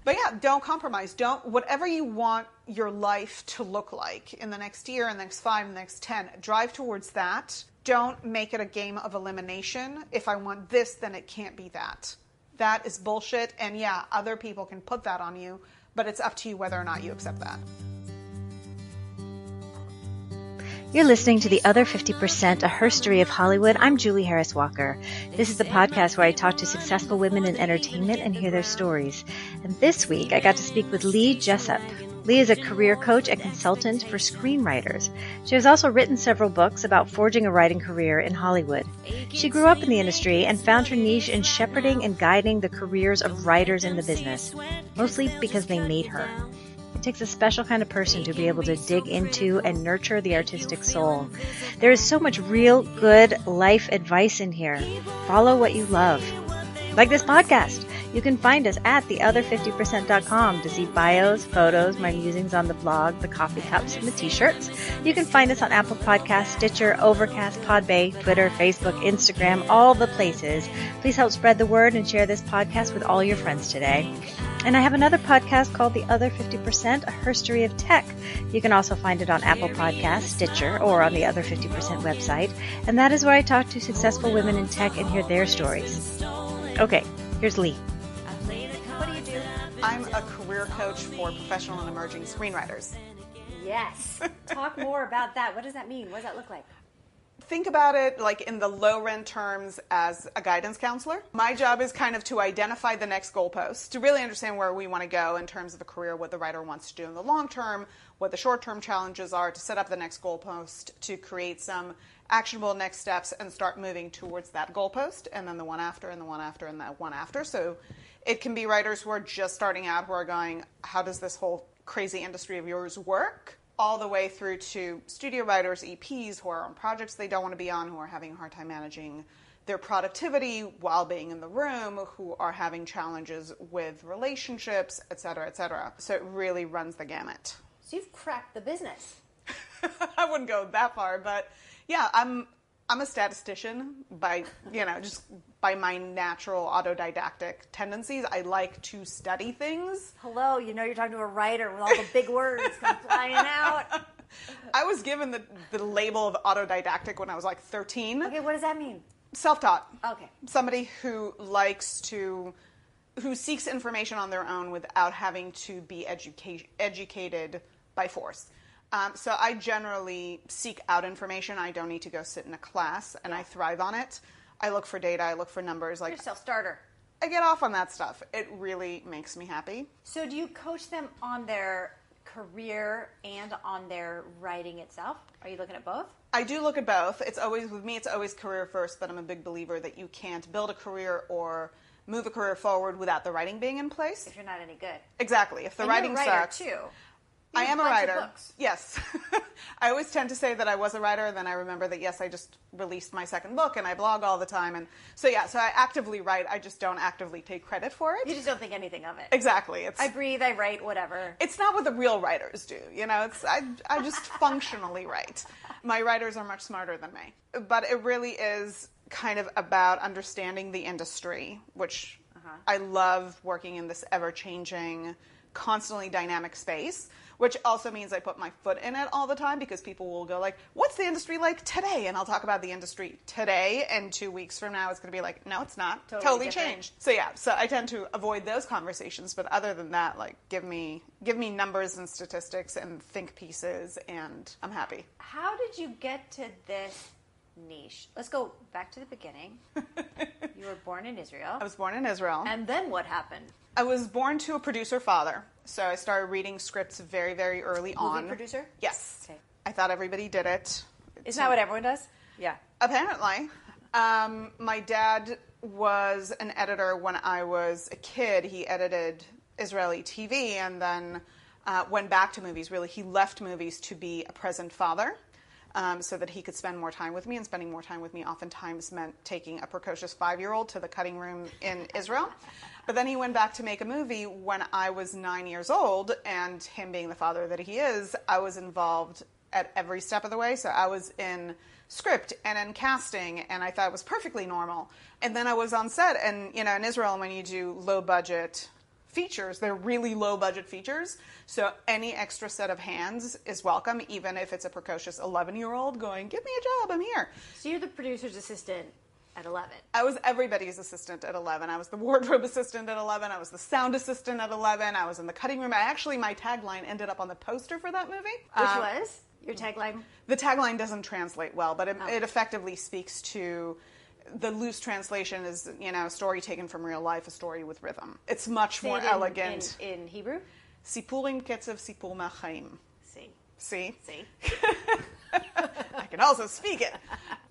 But yeah, don't compromise. Whatever you want your life to look like in the next year, in the next 5, in the next 10, drive towards that. Don't make it a game of elimination. If I want this, then it can't be that. That is bullshit. And yeah, other people can put that on you, but it's up to you whether or not you accept that. You're listening to The Other 50%, a herstory of Hollywood. I'm Julie Harris Walker. This is the podcast where I talk to successful women in entertainment and hear their stories. And this week, I got to speak with Lee Jessup. Lee is a career coach and consultant for screenwriters. She has also written several books about forging a writing career in Hollywood. She grew up in the industry and found her niche in shepherding and guiding the careers of writers in the business, mostly because they made her. It takes a special kind of person to be able to dig into and nurture the artistic soul. There is so much real, good life advice in here. Follow what you love. Like this podcast. You can find us at theother50%.com to see bios, photos, my musings on the blog, the coffee cups, and the t-shirts. You can find us on Apple Podcasts, Stitcher, Overcast, Podbay, Twitter, Facebook, Instagram, all the places. Please help spread the word and share this podcast with all your friends today. And I have another podcast called The Other 50%, a herstory of tech. You can also find it on Apple Podcasts, Stitcher, or on the Other 50% website. And that is where I talk to successful women in tech and hear their stories. Okay, here's Lee. What do you do? I'm a career coach for professional and emerging screenwriters. Yes. Talk more about that. What does that mean? What does that look like? Think about it like in the low-rent terms as a guidance counselor. My job is kind of to identify the next goalpost, to really understand where we want to go in terms of a career, what the writer wants to do in the long term, what the short-term challenges are, to set up the next goalpost, to create some actionable next steps and start moving towards that goalpost, and then the one after, and the one after, and that one after. So it can be writers who are just starting out who are going, how does this whole crazy industry of yours work? All the way through to studio writers, EPs who are on projects they don't want to be on, who are having a hard time managing their productivity while being in the room, who are having challenges with relationships, et cetera, et cetera. So it really runs the gamut. So you've cracked the business. I wouldn't go that far, but yeah, I'm a statistician by, just by my natural autodidactic tendencies. I like to study things. Hello, you're talking to a writer with all the big words come flying out. I was given the label of autodidactic when I was like 13. Okay, what does that mean? Self-taught. Okay. Somebody who seeks information on their own without having to be educated by force. So I generally seek out information. I don't need to go sit in a class, and I thrive on it. I look for data. I look for numbers. You're a self-starter. I get off on that stuff. It really makes me happy. So do you coach them on their career and on their writing itself? Are you looking at both? I do look at both. With me, it's always career first, but I'm a big believer that you can't build a career or move a career forward without the writing being in place. If you're not any good. Exactly. If the writing you're a writer sucks. Too. I am a writer. Books. Yes. I always tend to say that I was a writer, and then I remember that, yes, I just released my second book, and I blog all the time. And so I actively write. I just don't actively take credit for it. You just don't think anything of it. Exactly. I breathe, I write, whatever. It's not what the real writers do. I just functionally write. My writers are much smarter than me. But it really is kind of about understanding the industry, which I love working in this ever-changing, constantly dynamic space, which also means I put my foot in it all the time because people will go like, what's the industry like today? And I'll talk about the industry today, and 2 weeks from now it's going to be like, no, it's not. Totally changed. So I tend to avoid those conversations, but other than that, like, give me numbers and statistics and think pieces, and I'm happy. How did you get to this niche? Let's go back to the beginning. You were born in Israel. I was born in Israel. And then what happened? I was born to a producer father, so I started reading scripts very, very early on. Movie producer? Yes. Okay. I thought everybody did it. Isn't that what everyone does? Yeah. Apparently. My dad was an editor when I was a kid. He edited Israeli TV and then went back to movies. Really, he left movies to be a present father. So that he could spend more time with me, and spending more time with me oftentimes meant taking a precocious 5-year-old to the cutting room in Israel. But then he went back to make a movie when I was 9 years old, and him being the father that he is, I was involved at every step of the way. So I was in script and in casting, and I thought it was perfectly normal. And then I was on set, and in Israel, when you do low budget features. They're really low budget features. So any extra set of hands is welcome, even if it's a precocious 11-year-old going, give me a job, I'm here. So you're the producer's assistant at 11. I was everybody's assistant at 11. I was the wardrobe assistant at 11. I was the sound assistant at 11. I was in the cutting room. My tagline ended up on the poster for that movie. Which was your tagline? The tagline doesn't translate well, but it effectively speaks to the loose translation is, a story taken from real life, a story with rhythm. It's much more elegant. In Hebrew? Sipurim ketzev sipur ma'chaim. See? See? I can also speak it.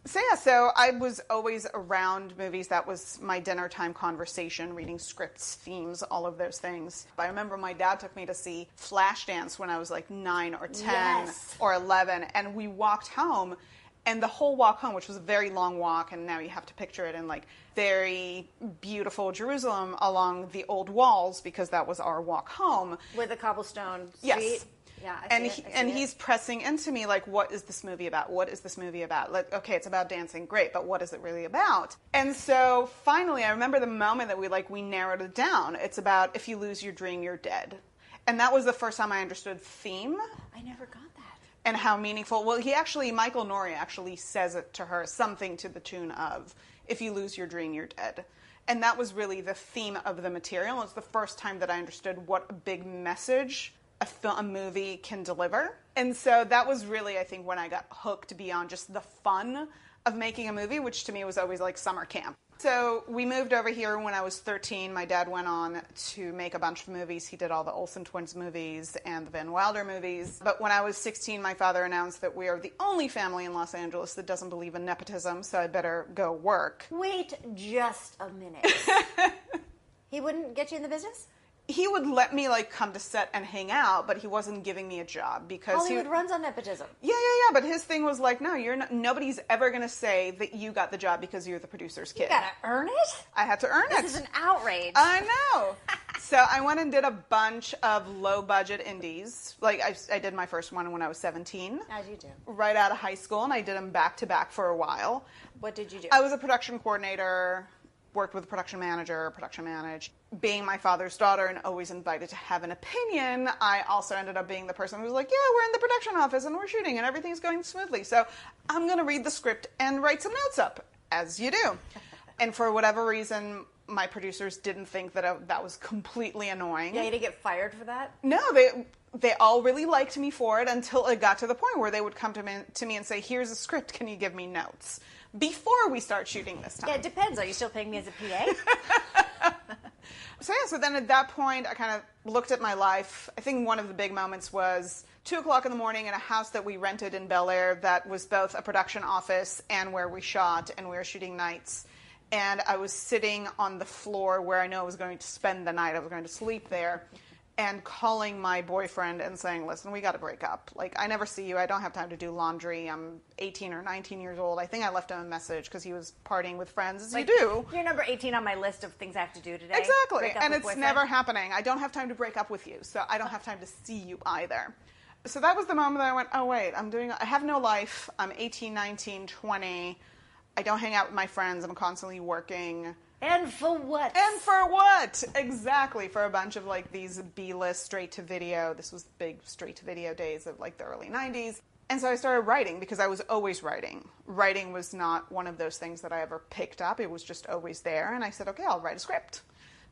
So I was always around movies. That was my dinner time conversation, reading scripts, themes, all of those things. I remember my dad took me to see Flashdance when I was like 9 or 10 or 11, and we walked home, and the whole walk home, which was a very long walk, and now you have to picture it in like very beautiful Jerusalem along the old walls, because that was our walk home. With a cobblestone street? Yes. Yeah, he's pressing into me like, what is this movie about? What is this movie about? Like, okay, it's about dancing, great, but what is it really about? And so finally, I remember the moment that we narrowed it down. It's about if you lose your dream, you're dead. And that was the first time I understood theme. I never got that. And how meaningful. Well, Michael Nouri actually says it to her, something to the tune of, if you lose your dream, you're dead. And that was really the theme of the material. It's the first time that I understood what a big message a movie can deliver. And so that was really, I think, when I got hooked beyond just the fun of making a movie, which to me was always like summer camp. So we moved over here when I was 13. My dad went on to make a bunch of movies. He did all the Olsen twins movies and the Van Wilder movies. But when I was 16, my father announced that we are the only family in Los Angeles that doesn't believe in nepotism, so I better go work. Wait just a minute. He wouldn't get you in the business? He would let me come to set and hang out, but he wasn't giving me a job because Hollywood runs on nepotism. Yeah. But his thing was like, no, you're not. Nobody's ever going to say that you got the job because you're the producer's kid. You gotta earn it. I had to earn it. This is an outrage. I know. So I went and did a bunch of low budget indies. I did my first one when I was 17. As you do. Right out of high school, and I did them back to back for a while. What did you do? I was a production coordinator. Worked with a production manager, production managed. Being my father's daughter and always invited to have an opinion, I also ended up being the person who was like, yeah, we're in the production office and we're shooting and everything's going smoothly. So I'm going to read the script and write some notes up, as you do. And for whatever reason, my producers didn't think that that was completely annoying. Yeah, you didn't get fired for that? No, they all really liked me for it until it got to the point where they would come to me and say, here's a script, can you give me notes? Before we start shooting this time. Yeah, it depends. Are you still paying me as a PA? So then at that point, I kind of looked at my life. I think one of the big moments was 2 o'clock in the morning in a house that we rented in Bel Air that was both a production office and where we shot, and we were shooting nights. And I was sitting on the floor where I know I was going to spend the night. I was going to sleep there. And calling my boyfriend and saying, listen, we got to break up. I never see you. I don't have time to do laundry. I'm 18 or 19 years old. I think I left him a message because he was partying with friends, as you do. You're number 18 on my list of things I have to do today. Exactly. And it's never happening. I don't have time to break up with you, so I don't have time to see you either. So that was the moment that I went, oh, wait, I have no life. I'm 18, 19, 20. I don't hang out with my friends. I'm constantly working. And for what? And for what? Exactly. For a bunch of these B-list straight-to-video. This was the big straight-to-video days of the early 90s. And so I started writing because I was always writing. Writing was not one of those things that I ever picked up. It was just always there. And I said, okay, I'll write a script.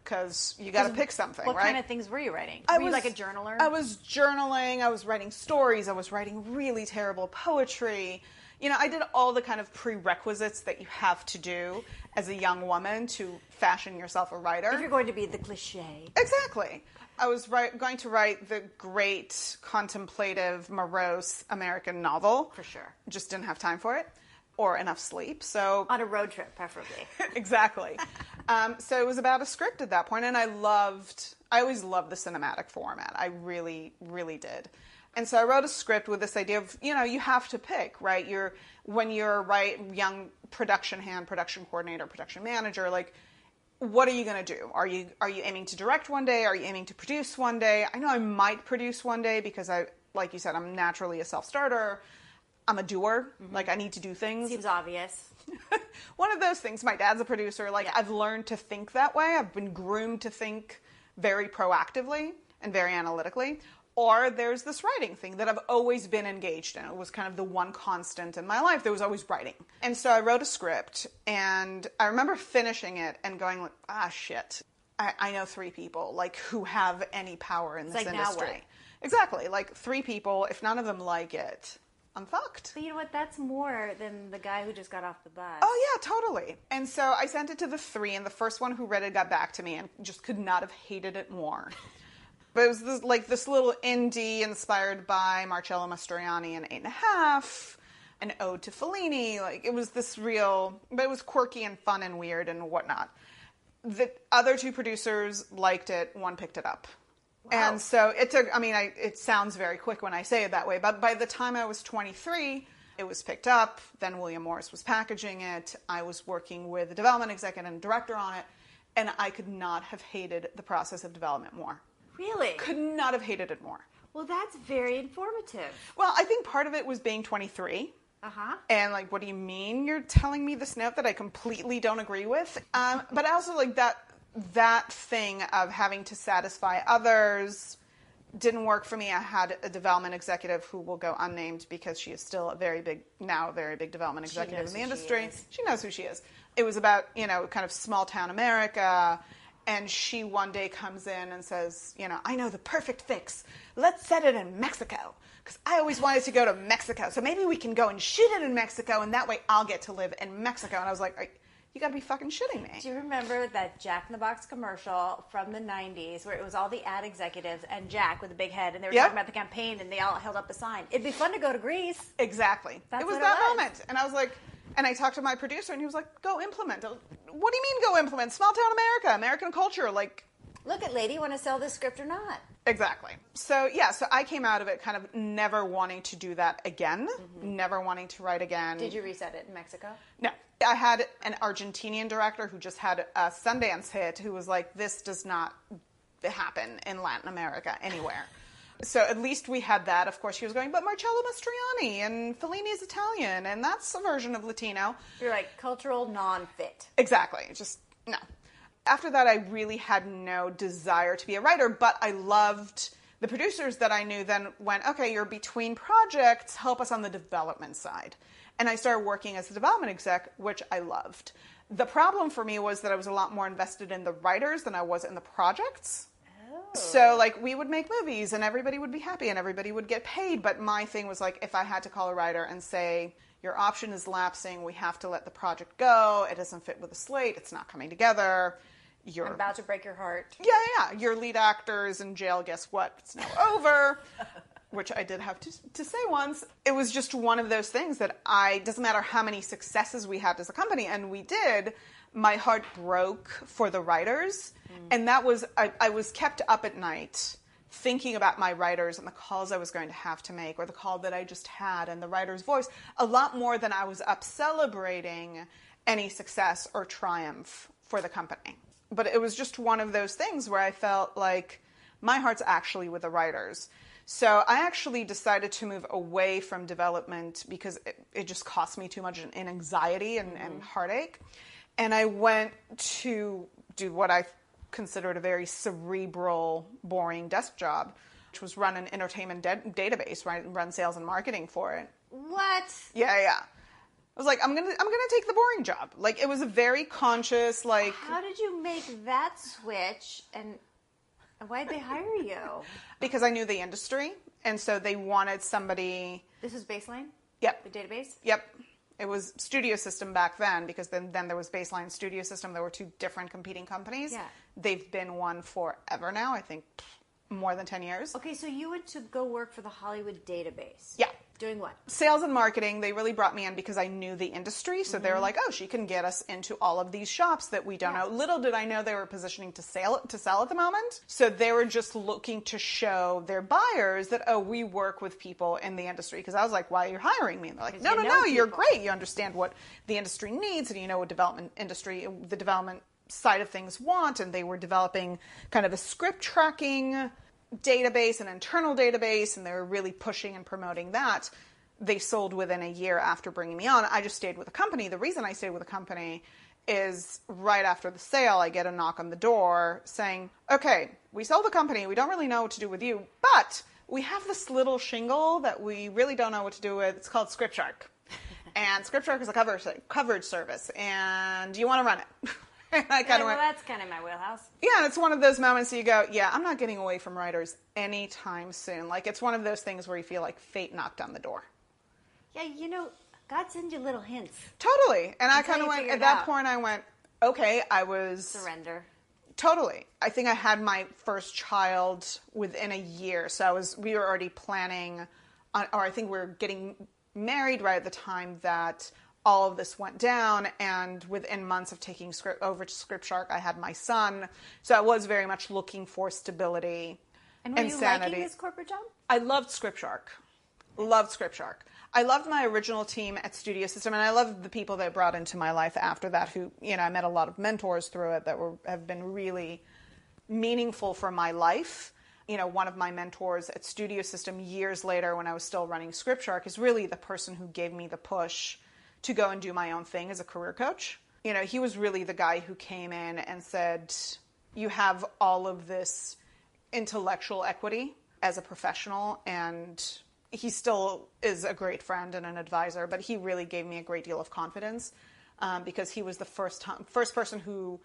Because you got to pick something, what right? What kind of things were you writing? Were you like a journaler? I was journaling. I was writing stories. I was writing really terrible poetry. I did all the kind of prerequisites that you have to do as a young woman to fashion yourself a writer. If you're going to be the cliche. Exactly. I was going to write the great, contemplative, morose American novel. For sure. Just didn't have time for it. Or enough sleep. So on a road trip, preferably. Exactly. So it was about a script at that point, and I always loved the cinematic format. I really, really did. And so I wrote a script with this idea of, you have to pick, right? When you're young production hand, production coordinator, production manager, what are you going to do? Are you aiming to direct one day? Are you aiming to produce one day? I know I might produce one day because like you said, I'm naturally a self-starter. I'm a doer. Mm-hmm. I need to do things. Seems obvious. One of those things. My dad's a producer. I've learned to think that way. I've been groomed to think very proactively and very analytically, or there's this writing thing that I've always been engaged in. It was kind of the one constant in my life. There was always writing. And so I wrote a script, and I remember finishing it and going like, shit. I know 3 people like who have any power in this industry. Now what? Exactly. Like 3 people, if none of them like it, I'm fucked. But you know what? That's more than the guy who just got off the bus. Oh, yeah, totally. And so I sent it to the 3, and the first one who read it got back to me and just could not have hated it more. But it was this little indie inspired by Marcello Mastroianni in 8.5, an ode to Fellini. Like, it was this real, but it was quirky and fun and weird and whatnot. The other 2 producers liked it. 1 picked it up. Wow. And so it took, it sounds very quick when I say it that way, but by the time I was 23, it was picked up. Then William Morris was packaging it. I was working with the development executive and director on it, and I could not have hated the process of development more. Really? Could not have hated it more. Well, that's very informative. Well, I think part of it was being 23. Uh-huh. And like, what do you mean you're telling me this note that I completely don't agree with? But I also like that thing of having to satisfy others didn't work for me. I had a development executive who will go unnamed because she is still a very big development executive in the industry. She knows who she is. It was about, kind of small town America. And she one day comes in and says, I know the perfect fix. Let's set it in Mexico. Because I always wanted to go to Mexico. So maybe we can go and shoot it in Mexico, and that way I'll get to live in Mexico. And I was like, you got to be fucking shitting me. Do you remember that Jack in the Box commercial from the 90s where it was all the ad executives and Jack with a big head, and they were talking about the campaign, and they all held up a sign? It'd be fun to go to Greece. Exactly. That's it was what that it was. moment. And I was like, and I talked to my producer, and he was like, go implement. What do you mean go implement? Small town America, American culture, like... Look at lady, want to sell this script or not? Exactly. So, so I came out of it kind of never wanting to do that again, never wanting to write again. Did you reset it in Mexico? No. I had an Argentinian director who just had a Sundance hit who was like, this does not happen in Latin America anywhere. So at least we had that. Of course, she was going, but Marcello Mastroianni and Fellini is Italian, and that's a version of Latino. You're like, cultural non-fit. Exactly. Just, no. After that, I really had no desire to be a writer, but I loved the producers that I knew then went, okay, you're between projects, help us on the development side. And I started working as a development exec, which I loved. The problem for me was that I was a lot more invested in the writers than I was in the projects. So, like, we would make movies, and everybody would be happy, and everybody would get paid. But my thing was, like, if I had to call a writer and say, your option is lapsing, we have to let the project go, it doesn't fit with the slate, it's not coming together, I'm about to break your heart. Yeah. Your lead actor is in jail, guess what? It's now over. Which I did have to say once. It was just one of those things that doesn't matter how many successes we had as a company, and we did, my heart broke for the writers. And that was, I was kept up at night thinking about my writers and the calls I was going to have to make, or the call that I just had and the writer's voice, a lot more than I was up celebrating any success or triumph for the company. But it was just one of those things where I felt like my heart's actually with the writers. So I actually decided to move away from development because it just cost me too much in anxiety and heartache. And I went to do what I considered a very cerebral, boring desk job, which was run an entertainment database, right? Run sales and marketing for it. What? Yeah. I was like, I'm gonna take the boring job. Like, it was a very conscious, like... How did you make that switch, and why'd they hire you? Because I knew the industry, and so they wanted somebody... This was Baseline? Yep. The database? Yep. It was Studio System back then, because then there was Baseline, Studio System. There were 2 different competing companies. Yeah. They've been one forever now, I think more than 10 years. Okay, so you went to go work for the Hollywood database. Yeah. Doing what? Sales and marketing. They really brought me in because I knew the industry. So they were like, oh, she can get us into all of these shops that we don't know. Little did I know they were positioning to sell at the moment. So they were just looking to show their buyers that, oh, we work with people in the industry. Because I was like, why are you hiring me? And they're like, no, you're great. You understand what the industry needs, and you know what the development side of things want. And they were developing kind of a script tracking database, an internal database, and they were really pushing and promoting that. They sold within a year after bringing me on. I just stayed with the company. The reason I stayed with the company is right after the sale, I get a knock on the door saying, okay, we sold the company. We don't really know what to do with you, but we have this little shingle that we really don't know what to do with. It's called Scriptshark. And Scriptshark is a coverage service, and you want to run it. And I kind of went, well, that's kind of my wheelhouse. Yeah, and it's one of those moments you go, yeah, I'm not getting away from writers anytime soon. Like, it's one of those things where you feel like fate knocked on the door. Yeah, you know, God sends you little hints. Totally. And I kind of went, at that point, I went, okay, I was... Surrender. Totally. I think I had my first child within a year. So we were already planning on, or I think we were getting married right at the time that all of this went down. And within months of taking over to Scriptshark, I had my son. So I was very much looking for stability and sanity. Were you liking this corporate job? I loved Scriptshark. Loved Scriptshark. I loved my original team at Studio System, and I loved the people that brought into my life after that who, you know, I met a lot of mentors through it that have been really meaningful for my life. You know, one of my mentors at Studio System years later when I was still running Scriptshark is really the person who gave me the push to go and do my own thing as a career coach. You know, he was really the guy who came in and said, you have all of this intellectual equity as a professional, and he still is a great friend and an advisor, but he really gave me a great deal of confidence because he was the first person who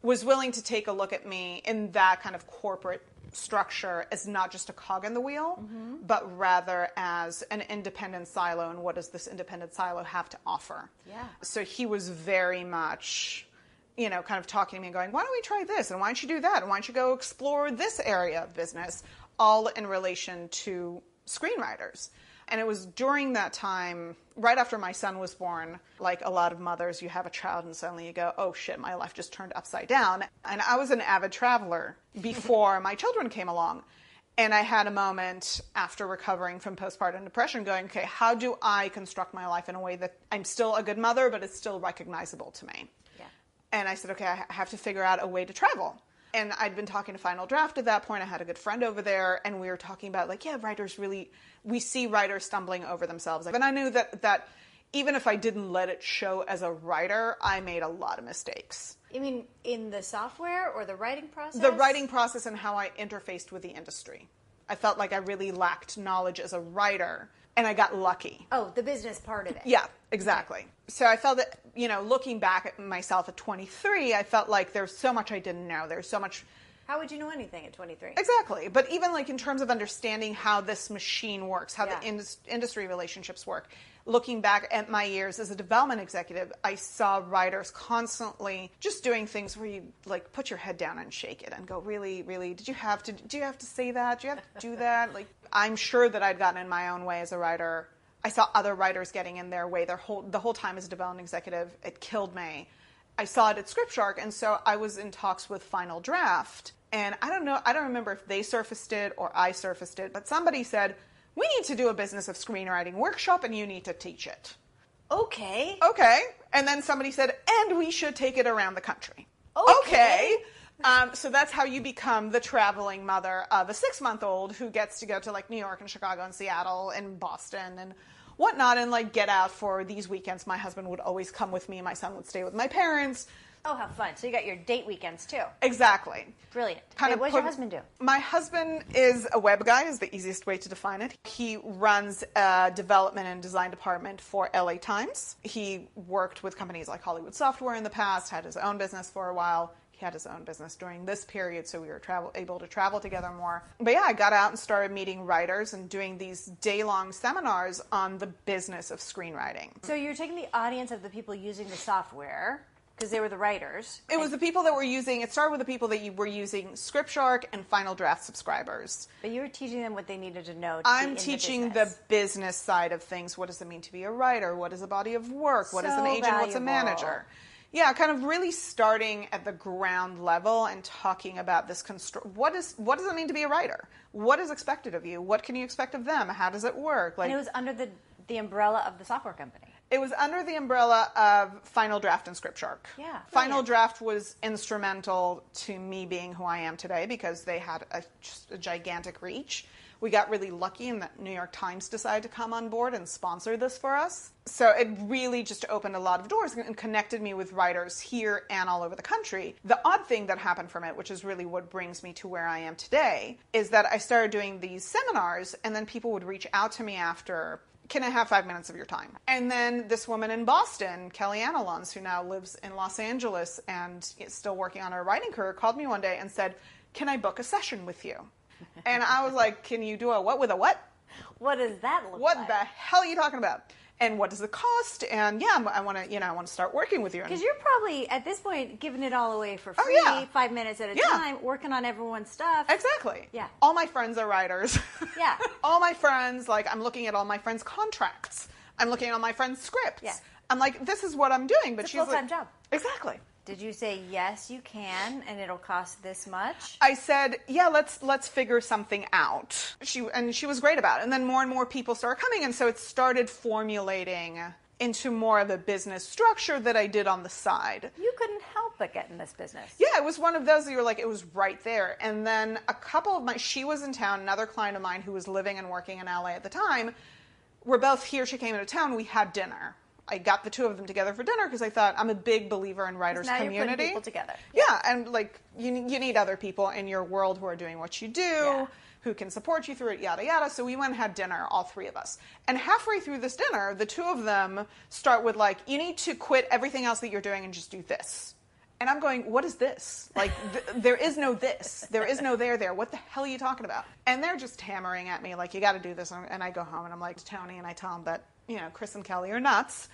was willing to take a look at me in that kind of corporate structure as not just a cog in the wheel, but rather as an independent silo. And what does this independent silo have to offer? Yeah. So he was very much, you know, kind of talking to me and going, why don't we try this? And why don't you do that? And why don't you go explore this area of business? All in relation to Screenwriters. And it was during that time, right after my son was born, like a lot of mothers, you have a child and suddenly you go, oh shit, my life just turned upside down. And I was an avid traveler before my children came along. And I had a moment after recovering from postpartum depression going, okay, how do I construct my life in a way that I'm still a good mother, but it's still recognizable to me? Yeah. And I said, okay, I have to figure out a way to travel. And I'd been talking to Final Draft at that point. I had a good friend over there, and we were talking about, like, yeah, writers really, we see writers stumbling over themselves. And I knew that even if I didn't let it show as a writer, I made a lot of mistakes. You mean in the software or the writing process? The writing process and how I interfaced with the industry. I felt like I really lacked knowledge as a writer, and I got lucky. Oh, the business part of it. Yeah, exactly. So I felt that, you know, looking back at myself at 23, I felt like there's so much I didn't know. There's so much. How would you know anything at 23? Exactly. But even like in terms of understanding how this machine works, how the industry relationships work, looking back at my years as a development executive, I saw writers constantly just doing things where you like put your head down and shake it and go, really, really, do you have to say that? Do you have to do that? Like, I'm sure that I'd gotten in my own way as a writer. I saw other writers getting in their way the whole time as a development executive. It killed me. I saw it at Scriptshark, and so I was in talks with Final Draft, and I don't remember if they surfaced it or I surfaced it, but somebody said, we need to do a business of screenwriting workshop, and you need to teach it. Okay. And then somebody said, and we should take it around the country. Okay. So that's how you become the traveling mother of a 6-month-old who gets to go to like New York and Chicago and Seattle and Boston and whatnot and like get out for these weekends. My husband would always come with me. My son would stay with my parents. Oh, how fun. So you got your date weekends too. Exactly. Brilliant. What does your husband do? My husband is a web guy, is the easiest way to define it. He runs a development and design department for LA Times. He worked with companies like Hollywood Software in the past, had his own business for a while. He had his own business during this period, so we were able to travel together more. But yeah, I got out and started meeting writers and doing these day-long seminars on the business of screenwriting. So you're taking the audience of the people using the software, because they were the writers. It was the people that were using, it started with the people that were using Scriptshark and Final Draft subscribers. But you were teaching them what they needed to know to I'm teaching the business side of things. What does it mean to be a writer? What is a body of work? What is an agent? Valuable. What's a manager? Yeah, kind of really starting at the ground level and talking about this what does it mean to be a writer? What is expected of you? What can you expect of them? How does it work? And it was under the umbrella of the software company. It was under the umbrella of Final Draft and Scriptshark. Yeah. Final Draft was instrumental to me being who I am today because they had just a gigantic reach. We got really lucky in that New York Times decided to come on board and sponsor this for us. So it really just opened a lot of doors and connected me with writers here and all over the country. The odd thing that happened from it, which is really what brings me to where I am today, is that I started doing these seminars and then people would reach out to me after, can I have 5 minutes of your time? And then this woman in Boston, Kellyanne Alons, who now lives in Los Angeles and is still working on her writing career, called me one day and said, can I book a session with you? And I was like, can you do a what with a what? What does that look like? What the hell are you talking about? And what does it cost? And yeah, I want to start working with you. Because you're probably, at this point, giving it all away for free, 5 minutes at a time, working on everyone's stuff. Exactly. Yeah. All my friends are writers. Yeah. All my friends, like, I'm looking at all my friends' contracts. I'm looking at all my friends' scripts. Yeah. I'm like, this is what I'm doing. But it's a she's full-time like, job. Exactly. Did you say, yes, you can, and it'll cost this much? I said, yeah, let's figure something out. She was great about it. And then more and more people started coming, and so it started formulating into more of a business structure that I did on the side. You couldn't help but get in this business. Yeah, it was one of those that you were like, it was right there. And then a couple of she was in town, another client of mine who was living and working in LA at the time, we're both here, she came into town, we had dinner. I got the two of them together for dinner because I thought I'm a big believer in writers' now community. You're putting people together. Yeah, and like you need other people in your world who are doing what you do, who can support you through it, yada yada. So we went and had dinner, all three of us. And halfway through this dinner, the two of them start with like, you need to quit everything else that you're doing and just do this. And I'm going, what is this? Like, there is no this. There is no there. What the hell are you talking about? And they're just hammering at me like, you got to do this. And I go home and I'm like, Tony, and I tell him that, Chris and Kelly are nuts.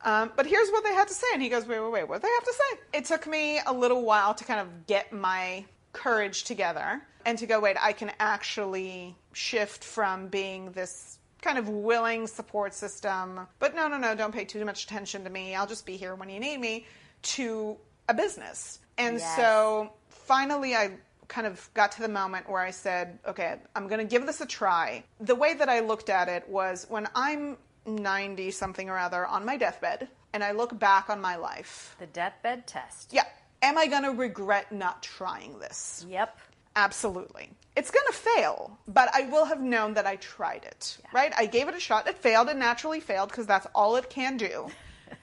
But here's what they had to say. And he goes, wait, what do they have to say? It took me a little while to kind of get my courage together and to go, wait, I can actually shift from being this kind of willing support system, but no, don't pay too much attention to me. I'll just be here when you need me, to a business. And so finally I kind of got to the moment where I said, okay, I'm going to give this a try. The way that I looked at it was when I'm 90 something or other on my deathbed and I look back on my life. The deathbed test. Yeah. Am I going to regret not trying this? Yep. Absolutely. It's going to fail, but I will have known that I tried it, right? I gave it a shot. It failed. It naturally failed because that's all it can do.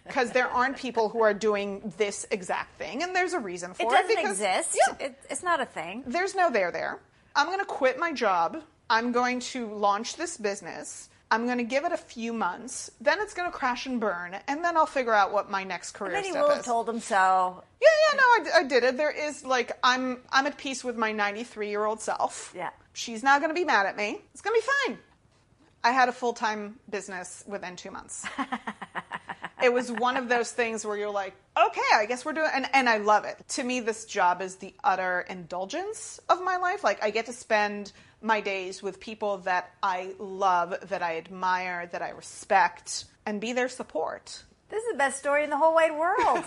Because there aren't people who are doing this exact thing, and there's a reason for it. It doesn't exist. Yeah. It's not a thing. There's no there. I'm going to quit my job. I'm going to launch this business. I'm going to give it a few months. Then it's going to crash and burn, and then I'll figure out what my next career step is. And then he will have told him so. Yeah, no, I did it. There is, like, I'm at peace with my 93-year-old self. Yeah. She's not going to be mad at me. It's going to be fine. I had a full-time business within 2 months. It was one of those things where you're like, okay, I guess we're doing, and I love it. To me, this job is the utter indulgence of my life. Like, I get to spend my days with people that I love, that I admire, that I respect, and be their support. This is the best story in the whole wide world.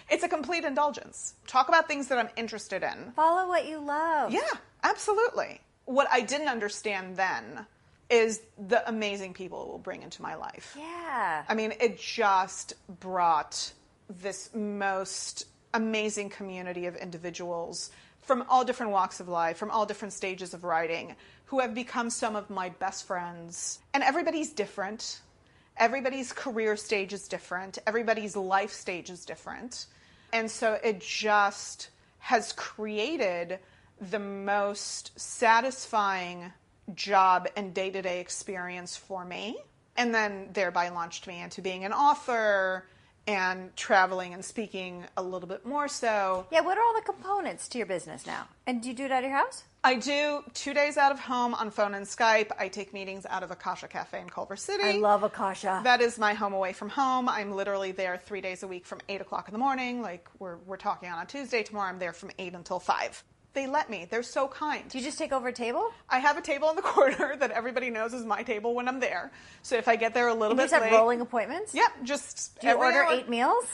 It's a complete indulgence. Talk about things that I'm interested in. Follow what you love. Yeah, absolutely. What I didn't understand then is the amazing people it will bring into my life. Yeah. I mean, it just brought this most amazing community of individuals from all different walks of life, from all different stages of writing, who have become some of my best friends. And everybody's different. Everybody's career stage is different. Everybody's life stage is different. And so it just has created the most satisfying job and day-to-day experience for me, and then thereby launched me into being an author and traveling and speaking a little bit more so. Yeah, what are all the components to your business now? And do you do it out of your house? I do 2 days out of home on phone and Skype. I take meetings out of Akasha Cafe in Culver City. I love Akasha. That is my home away from home. I'm literally there 3 days a week from 8 o'clock in the morning. Like, we're talking on a Tuesday. Tomorrow I'm there from 8 until 5. They let me. They're so kind. Do you just take over a table? I have a table in the corner that everybody knows is my table when I'm there. So if I get there a little bit late... You just have rolling appointments? Yep, just Do you every order hour. 8 meals?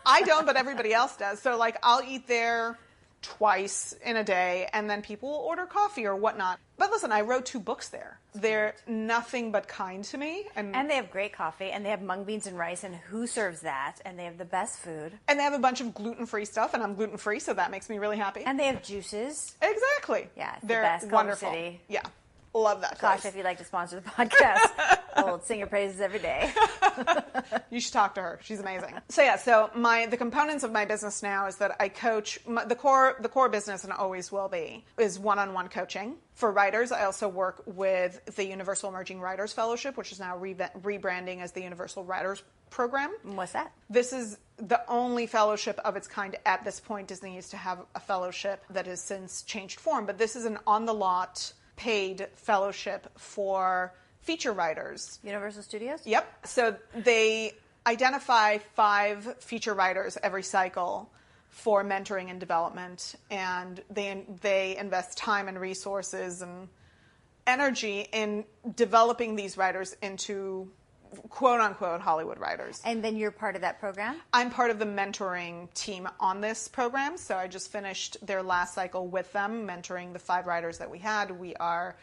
I don't, but everybody else does. So, like, I'll eat there twice in a day, and then people will order coffee or whatnot. But listen, I wrote 2 books there. They're nothing but kind to me. And they have great coffee, and they have mung beans and rice, and who serves that? And they have the best food. And they have a bunch of gluten-free stuff, and I'm gluten-free, so that makes me really happy. And they have juices. Exactly. Yeah, it's they're the best. wonderful. Culver City. Yeah. Love that place. Gosh, if you'd like to sponsor the podcast, we'll sing your praises every day. You should talk to her. She's amazing. So the components of my business now is that I coach. The core business, and always will be, is one-on-one coaching. For writers, I also work with the Universal Emerging Writers Fellowship, which is now rebranding as the Universal Writers Program. What's that? This is the only fellowship of its kind at this point. Disney used to have a fellowship that has since changed form, but this is an on-the-lot paid fellowship for feature writers. Universal Studios? Yep. So they identify 5 feature writers every cycle for mentoring and development, and they invest time and resources and energy in developing these writers into quote-unquote Hollywood writers. And then you're part of that program? I'm part of the mentoring team on this program, so I just finished their last cycle with them, mentoring the 5 writers that we had. We are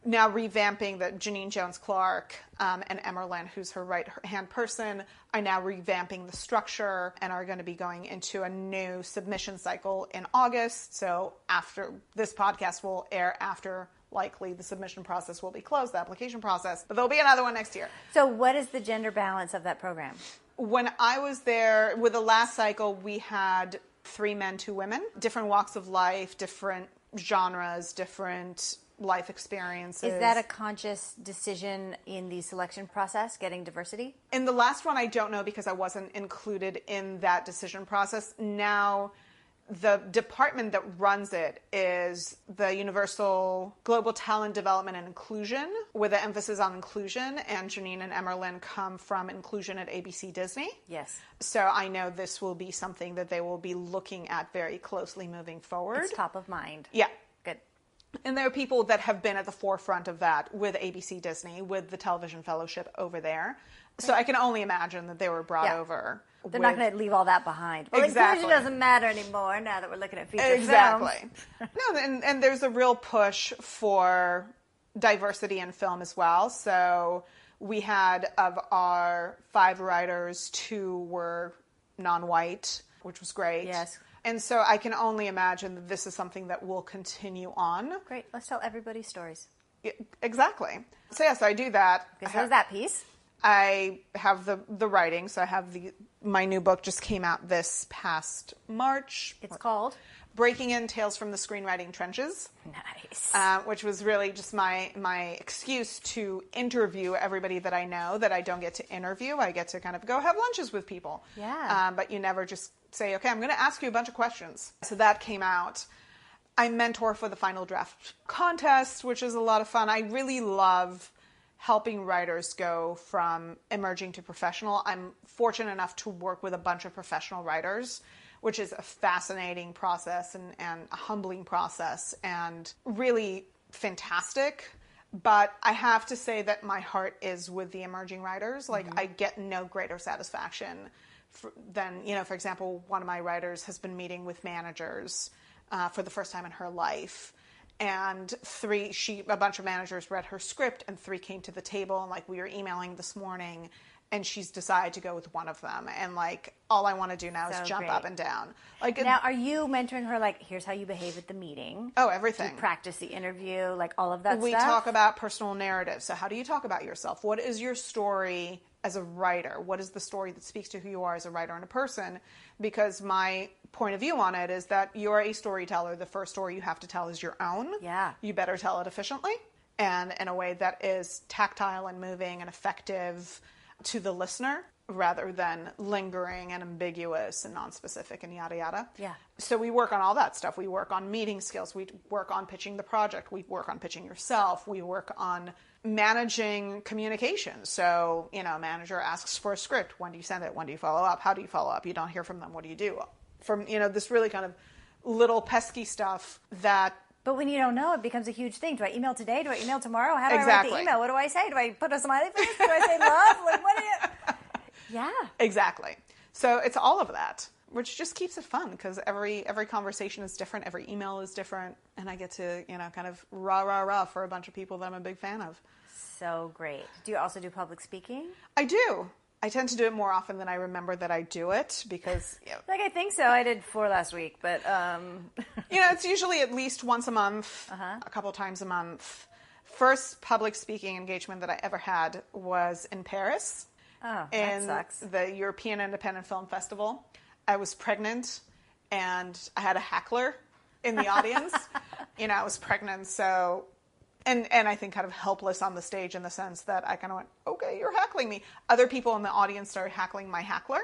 now revamping that. Janine Jones-Clark and Emerlyn, who's her right-hand person, are now revamping the structure and are going to be going into a new submission cycle in August. So after this podcast will air after, likely, the submission process will be closed, the application process, but there'll be another one next year. So what is the gender balance of that program? When I was there, with the last cycle, we had 3 men, 2 women, different walks of life, different genres, different life experiences. Is that a conscious decision in the selection process, getting diversity? In the last one, I don't know, because I wasn't included in that decision process. Now, the department that runs it is the Universal Global Talent Development and Inclusion, with an emphasis on inclusion, and Janine and Emerlyn come from inclusion at ABC Disney. Yes. So I know this will be something that they will be looking at very closely moving forward. It's top of mind. Yeah. Good. And there are people that have been at the forefront of that with ABC Disney, with the Television Fellowship over there. So I can only imagine that they were brought over. They're not going to leave all that behind. Well, exactly. Inclusion doesn't matter anymore now that we're looking at feature films. Exactly. No, and there's a real push for diversity in film as well. So we had, of our 5 writers, 2 were non-white, which was great. Yes. And so I can only imagine that this is something that will continue on. Great. Let's tell everybody stories. Yeah, exactly. So yes, I do that. Okay, so there's that piece. I have the writing, so I have my new book just came out this past March. It's called Breaking In: Tales from the Screenwriting Trenches. Nice. Which was really just my excuse to interview everybody that I know that I don't get to interview. I get to kind of go have lunches with people. Yeah. But you never just say, okay, I'm going to ask you a bunch of questions. So that came out. I mentor for the Final Draft contest, which is a lot of fun. I really love helping writers go from emerging to professional. I'm fortunate enough to work with a bunch of professional writers, which is a fascinating process and a humbling process and really fantastic. But I have to say that my heart is with the emerging writers. Like, I get no greater satisfaction than, for example, one of my writers has been meeting with managers for the first time in her life. And a bunch of managers read her script, and 3 came to the table, and we were emailing this morning, and she's decided to go with one of them. And all I want to do now is jump up and down. Now, are you mentoring her? Here's how you behave at the meeting. Oh, everything. Do you practice the interview, all of that stuff. We talk about personal narratives. So how do you talk about yourself? What is your story as a writer? What is the story that speaks to who you are as a writer and a person? Because my point of view on it is that you're a storyteller. The first story you have to tell is your own. Yeah. You better tell it efficiently and in a way that is tactile and moving and effective to the listener, rather than lingering and ambiguous and nonspecific and yada yada. Yeah. So we work on all that stuff. We work on meeting skills. We work on pitching the project. We work on pitching yourself. We work on managing communication. So, a manager asks for a script. When do you send it? When do you follow up? How do you follow up? You don't hear from them. What do you do? From, this really kind of little pesky stuff that... But when you don't know, it becomes a huge thing. Do I email today? Do I email tomorrow? How do I write the email? What do I say? Do I put a smiley face? Do I say love? What do you... Yeah. Exactly. So it's all of that. which just keeps it fun because every conversation is different, every email is different, and I get to, kind of rah for a bunch of people that I'm a big fan of. So great. Do you also do public speaking? I do. I tend to do it more often than I remember that I do it because... I think so. I did 4 last week, but... it's usually at least once a month, a couple times a month. First public speaking engagement that I ever had was in Paris. Oh, that sucks. The European Independent Film Festival. I was pregnant, and I had a heckler in the audience. I was pregnant, so... And I think kind of helpless on the stage in the sense that I kind of went, okay, you're heckling me. Other people in the audience started heckling my heckler.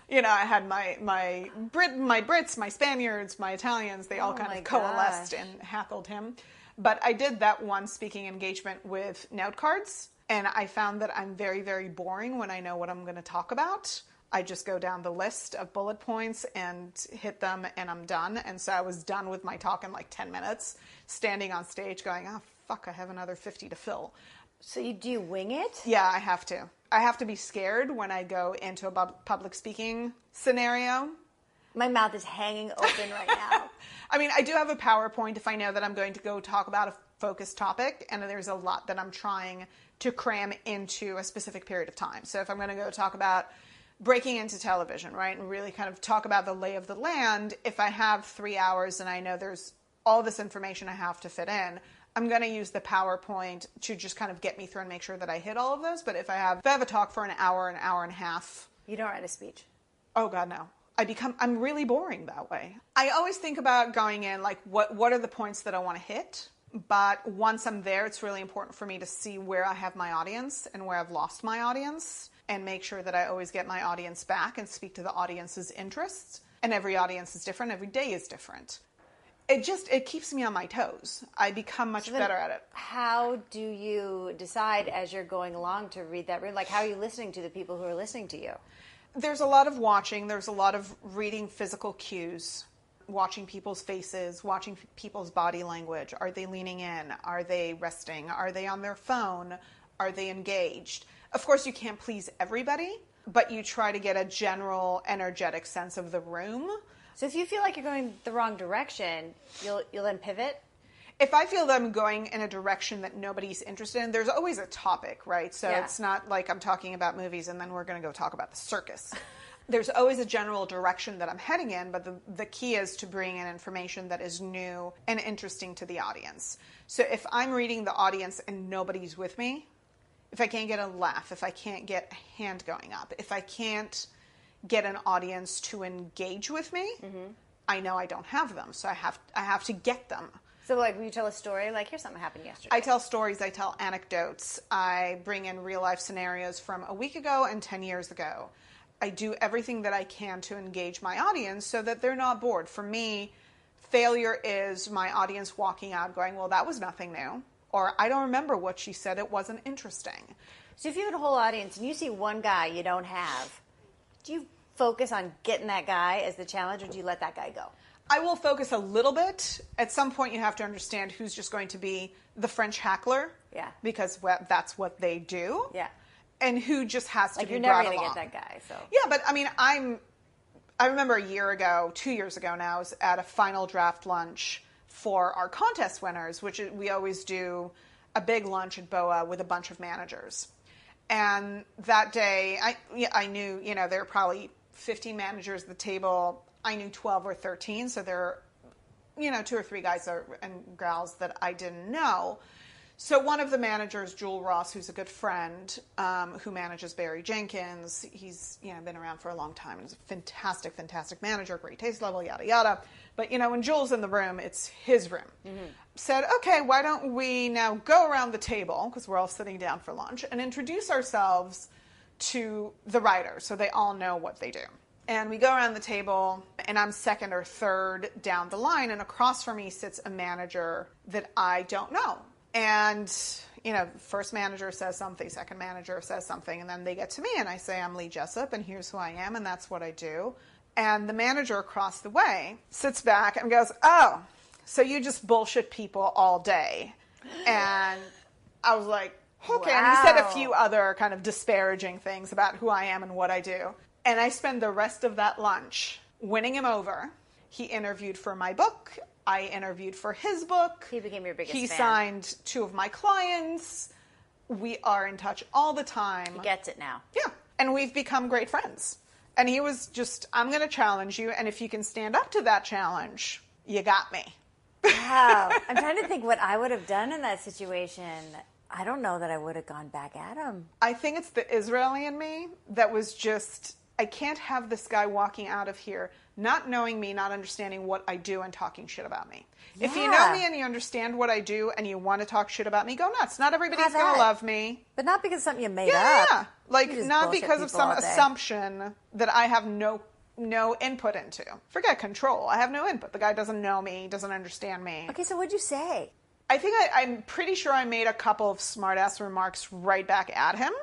I had my Brits, my Spaniards, my Italians, they all kind of coalesced and heckled him. But I did that one speaking engagement with note cards, and I found that I'm very, very boring when I know what I'm going to talk about. I just go down the list of bullet points and hit them, and I'm done. And so I was done with my talk in like 10 minutes, standing on stage going, oh, fuck, I have another 50 to fill. So do you wing it? Yeah, I have to. I have to be scared when I go into a public speaking scenario. My mouth is hanging open right now. I mean, I do have a PowerPoint if I know that I'm going to go talk about a focused topic, and there's a lot that I'm trying to cram into a specific period of time. So if I'm going to go talk about breaking into television, right, and really kind of talk about the lay of the land, if I have 3 hours and I know there's all this information I have to fit in, I'm going to use the PowerPoint to just kind of get me through and make sure that I hit all of those. But if I have a talk for an hour and a half... You don't write a speech? Oh, God, no. I'm really boring that way. I always think about going in, like, what are the points that I want to hit? But once I'm there, it's really important for me to see where I have my audience and where I've lost my audience, and make sure that I always get my audience back and speak to the audience's interests. And every audience is different. Every day is different. It keeps me on my toes. I become much better at it. How do you decide as you're going along to read that room? Like, how are you listening to the people who are listening to you? There's a lot of watching. There's a lot of reading physical cues, watching people's faces, watching people's body language. Are they leaning in? Are they resting? Are they on their phone? Are they engaged? Of course, you can't please everybody, but you try to get a general energetic sense of the room. So if you feel like you're going the wrong direction, you'll then pivot? If I feel that I'm going in a direction that nobody's interested in, there's always a topic, right? So It's not like I'm talking about movies and then we're going to go talk about the circus. There's always a general direction that I'm heading in, but the key is to bring in information that is new and interesting to the audience. So if I'm reading the audience and nobody's with me, if I can't get a laugh, if I can't get a hand going up, if I can't get an audience to engage with me, I know I don't have them. So I have to get them. So like, when you tell a story, like, here's something that happened yesterday. I tell stories, I tell anecdotes. I bring in real life scenarios from a week ago and 10 years ago. I do everything that I can to engage my audience so that they're not bored. For me, failure is my audience walking out going, well, that was nothing new. Or I don't remember what she said, it wasn't interesting. So if you have a whole audience and you see one guy you don't have, do you focus on getting that guy as the challenge, or do you let that guy go? I will focus a little bit. At some point, you have to understand who's just going to be the French hackler. Yeah. Because that's what they do. Yeah. And who just has to like, be you're brought never going to along. get that guy, so. Yeah, but I mean, I remember 2 years ago now, I was at a final draft lunch for our contest winners, which we always do a big lunch at BOA with a bunch of managers. And that day, I knew, there were probably 15 managers at the table. I knew 12 or 13, so there are, 2 or 3 guys and gals that I didn't know. So one of the managers, Jewel Ross, who's a good friend, who manages Barry Jenkins, he's been around for a long time. He's a fantastic, fantastic manager, great taste level, yada, yada. But, when Jewel's in the room, it's his room. Said, okay, why don't we now go around the table, because we're all sitting down for lunch, and introduce ourselves to the writers so they all know what they do. And we go around the table, and I'm second or third down the line, and across from me sits a manager that I don't know. And, first manager says something, second manager says something, and then they get to me, and I say, I'm Lee Jessup, and here's who I am, and that's what I do. And the manager across the way sits back and goes, oh, so you just bullshit people all day. And I was like, okay. Wow. And he said a few other kind of disparaging things about who I am and what I do. And I spend the rest of that lunch winning him over. He interviewed for my book. I interviewed for his book. He became your biggest fan. He signed 2 of my clients. We are in touch all the time. He gets it now. Yeah. And we've become great friends. And he was just, I'm going to challenge you. And if you can stand up to that challenge, you got me. Wow. I'm trying to think what I would have done in that situation. I don't know that I would have gone back at him. I think it's the Israeli in me that was just, I can't have this guy walking out of here not knowing me, not understanding what I do, and talking shit about me. Yeah. If you know me and you understand what I do and you want to talk shit about me, go nuts. Not everybody's going to love me. But not because of something you made up. Yeah. Like, not because of some assumption that I have no input into. Forget control. I have no input. The guy doesn't know me, doesn't understand me. Okay, so what'd you say? I think I'm pretty sure I made a couple of smart-ass remarks right back at him.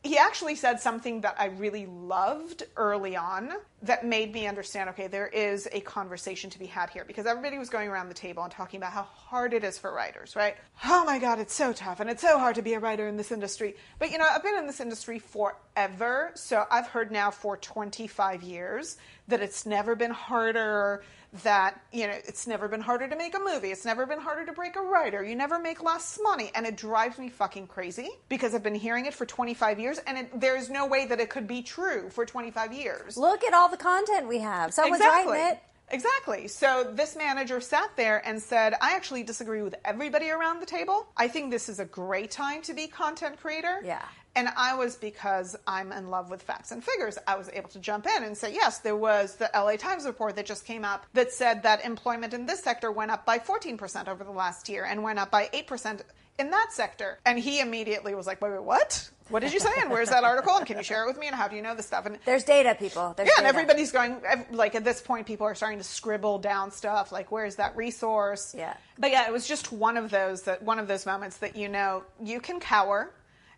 He actually said something that I really loved early on that made me understand, okay, there is a conversation to be had here. Because everybody was going around the table and talking about how hard it is for writers, right? Oh my God, it's so tough and it's so hard to be a writer in this industry. But, you know, I've been in this industry forever. So I've heard now for 25 years that it's never been harder, that, you know, it's never been harder to make a movie. It's never been harder to break a writer. You never make less money. And it drives me fucking crazy because I've been hearing it for 25 years and there's no way that it could be true for 25 years. Look at all the content we have. Someone's writing it. Exactly. So this manager sat there and said, I actually disagree with everybody around the table. I think this is a great time to be content creator. Yeah. And I was, because I'm in love with facts and figures, I was able to jump in and say, yes, there was the LA Times report that just came up that said that employment in this sector went up by 14% over the last year and went up by 8% in that sector. And he immediately was like, wait, what? What did you say? And where's that article? And can you share it with me? And how do you know this stuff? And there's data, people. There's data. And everybody's going, like, at this point, people are starting to scribble down stuff, like, where's that resource? Yeah. But yeah, it was just one of those moments that, you know, you can cower,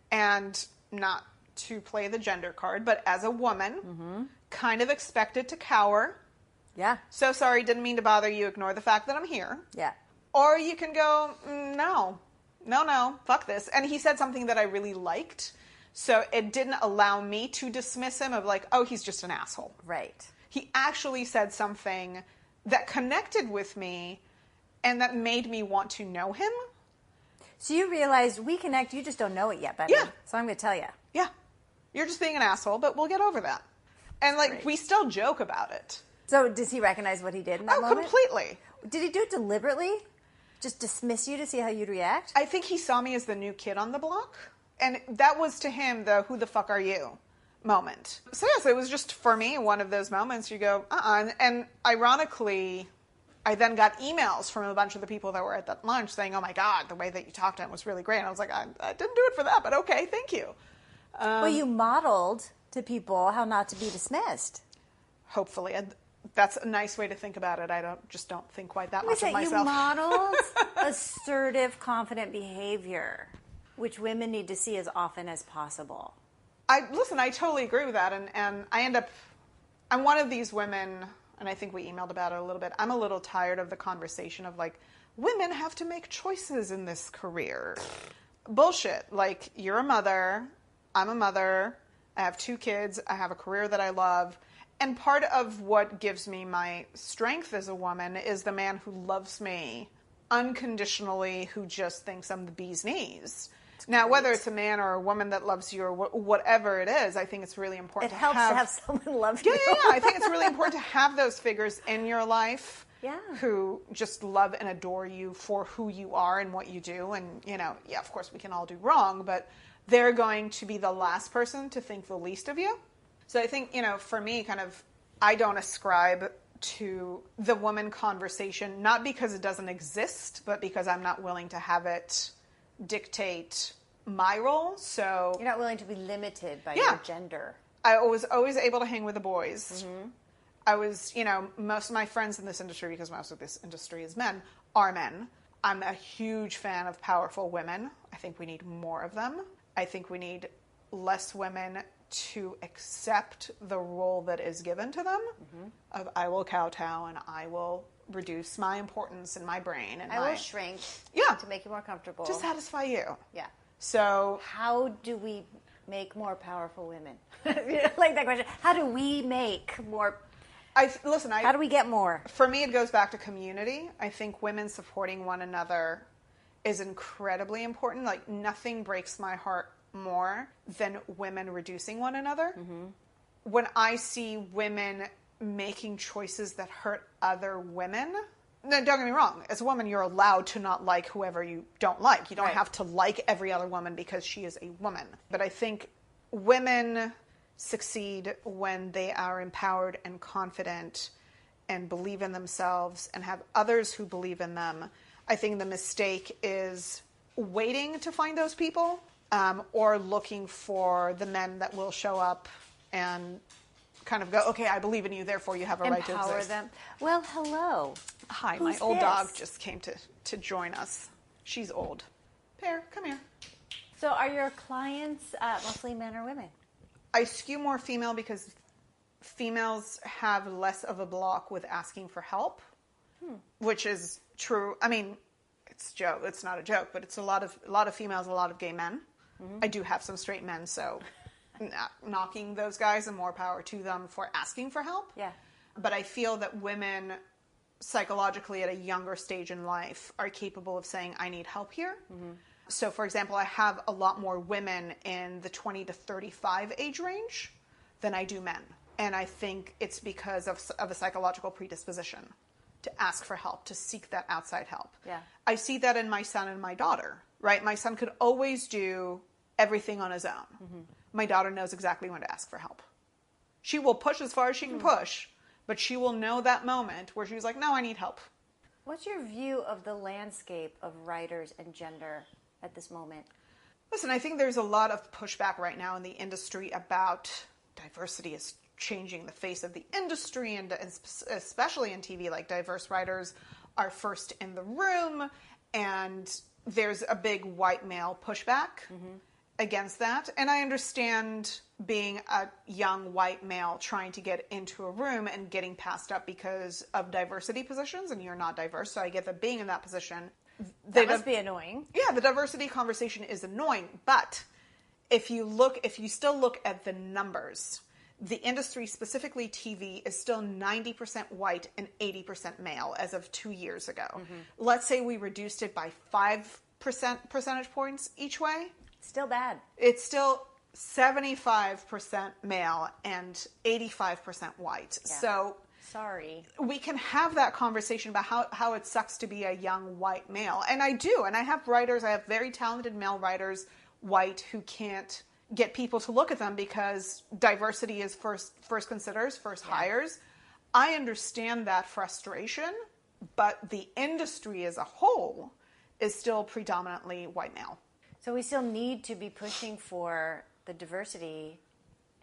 and not to play the gender card, but as a woman, kind of expected to cower. Yeah. So sorry, didn't mean to bother you. Ignore the fact that I'm here. Yeah. Or you can go, no, fuck this. And he said something that I really liked. So it didn't allow me to dismiss him of like, oh, he's just an asshole. Right. He actually said something that connected with me and that made me want to know him. So you realized we connect, you just don't know it yet, baby. Yeah. So I'm going to tell you. Yeah. You're just being an asshole, but we'll get over that. And like, we still joke about it. So does he recognize what he did in that moment? Completely. Did he do it deliberately? Just dismiss you to see how you'd react? I think he saw me as the new kid on the block. And that was to him the who the fuck are you moment. So yes, it was just for me one of those moments you go, And ironically, I then got emails from a bunch of the people that were at that lunch saying, oh my God, the way that you talked to him was really great. And I was like, I didn't do it for that, but okay, thank you. Well, you modeled to people how not to be dismissed. Hopefully. That's a nice way to think about it. I don't think quite that much of myself. You modeled assertive, confident behavior, which women need to see as often as possible. I totally agree with that. And I'm one of these women, and I think we emailed about it a little bit. I'm a little tired of the conversation of like, women have to make choices in this career. Bullshit. Like, you're a mother. I'm a mother. I have 2 kids. I have a career that I love. And part of what gives me my strength as a woman is the man who loves me unconditionally, who just thinks I'm the bee's knees. Now, whether it's a man or a woman that loves you or whatever it is, I think it's really important to have someone love you. Yeah. I think it's really important to have those figures in your life who just love and adore you for who you are and what you do. And, you know, yeah, of course, we can all do wrong, but they're going to be the last person to think the least of you. So I think, you know, for me, kind of, I don't ascribe to the woman conversation, not because it doesn't exist, but because I'm not willing to have it dictate my role. So you're not willing to be limited by your gender. I was always able to hang with the boys. Mm-hmm. I was, you know, most of my friends in this industry, because most of this industry is men, are men. I'm a huge fan of powerful women. I think we need more of them. I think we need less women to accept the role that is given to them of I will kowtow and I will reduce my importance in my brain and I will shrink to make you more comfortable, to satisfy you. Yeah. So how do we make more powerful women? Like that question. How do we make more? How do we get more? For me, it goes back to community. I think women supporting one another is incredibly important. Like, nothing breaks my heart more than women reducing one another. Mm-hmm. When I see women making choices that hurt other women, no, don't get me wrong. As a woman, you're allowed to not like whoever you don't like. You don't have to like every other woman because she is a woman. But I think women succeed when they are empowered and confident and believe in themselves and have others who believe in them. I think the mistake is waiting to find those people, or looking for the men that will show up and kind of go, okay, I believe in you, therefore you have a right to exist. Empower them. Well, hello. Hi, Who's my old this? dog just came to join us. She's old. Pear, come here. So are your clients mostly men or women? I skew more female because females have less of a block with asking for help, which is true. I mean, it's not a joke, but it's a lot of females, a lot of gay men. Mm-hmm. I do have some straight men, so not knocking those guys, and more power to them for asking for help. Yeah. But I feel that women psychologically at a younger stage in life are capable of saying, I need help here. Mm-hmm. So, for example, I have a lot more women in the 20 to 35 age range than I do men. And I think it's because of a psychological predisposition to ask for help, to seek that outside help. Yeah. I see that in my son and my daughter, right? My son could always do everything on his own. Mm-hmm. My daughter knows exactly when to ask for help. She will push as far as she can push, but she will know that moment where she's like, no, I need help. What's your view of the landscape of writers and gender at this moment? Listen, I think there's a lot of pushback right now in the industry about diversity is changing the face of the industry, and especially in TV, like diverse writers are first in the room, and there's a big white male pushback against that. And I understand being a young white male trying to get into a room and getting passed up because of diversity positions, and you're not diverse, so I get that being in that position. That must be annoying. Yeah, the diversity conversation is annoying, but if you still look at the numbers, the industry, specifically TV, is still 90% white and 80% male as of 2 years ago. Mm-hmm. Let's say we reduced it by 5 percentage points each way. Still bad. It's still 75% male and 85% white. Yeah. So sorry. We can have that conversation about how it sucks to be a young white male. And I do. And I have very talented male writers, white, who can't get people to look at them because diversity is first considers, first hires. I understand that frustration, but the industry as a whole is still predominantly white male. So we still need to be pushing for the diversity,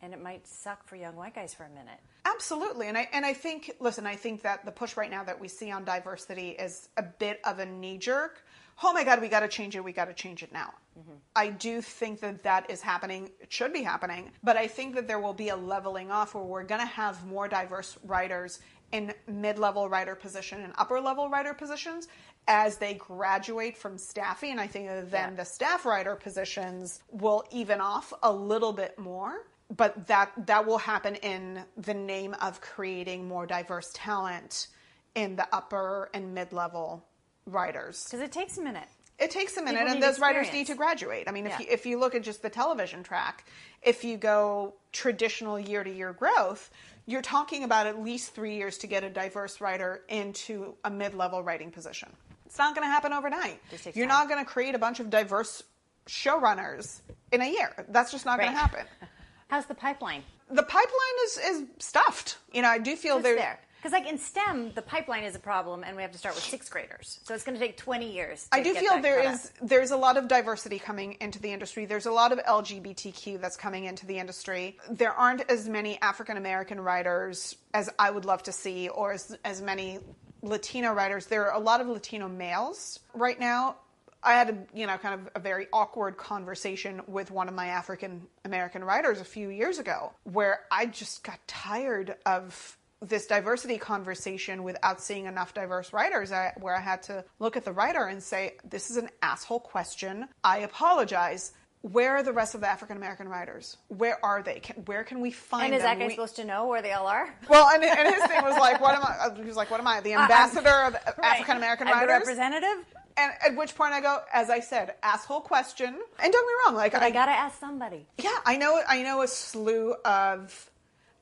and it might suck for young white guys for a minute. Absolutely. And I think that the push right now that we see on diversity is a bit of a knee-jerk. Oh my God, we got to change it now. Mm-hmm. I do think that is happening. It should be happening. But I think that there will be a leveling off where we're going to have more diverse writers in mid-level writer position and upper-level writer positions as they graduate from staffing. And I think that then the staff writer positions will even off a little bit more. But that will happen in the name of creating more diverse talent in the upper and mid-level writers. Because it takes a minute. It takes a minute, and those writers need to graduate. I mean, if you look at just the television track, if you go traditional year-to-year growth, you're talking about at least 3 years to get a diverse writer into a mid-level writing position. It's not going to happen overnight. You're not going to create a bunch of diverse showrunners in a year. That's just not going to happen. How's the pipeline? The pipeline is stuffed. I do feel there. Because like in STEM, the pipeline is a problem, and we have to start with 6th graders. So it's going to take 20 years. I do feel there's a lot of diversity coming into the industry. There's a lot of LGBTQ that's coming into the industry. There aren't as many African American writers as I would love to see, or as many Latino writers. There are a lot of Latino males right now. I had kind of a very awkward conversation with one of my African American writers a few years ago, where I just got tired of this diversity conversation without seeing enough diverse writers, where I had to look at the writer and say, this is an asshole question. I apologize. where are the rest of the African American writers? Where are they? Where can we find them? And is that guy supposed to know where they all are? Well, and his thing was like, what am I? He was like, what am I? The ambassador of African American writers? The representative? And at which point I go, as I said, asshole question. And don't get me wrong, like, but I gotta ask somebody. Yeah, I know a slew of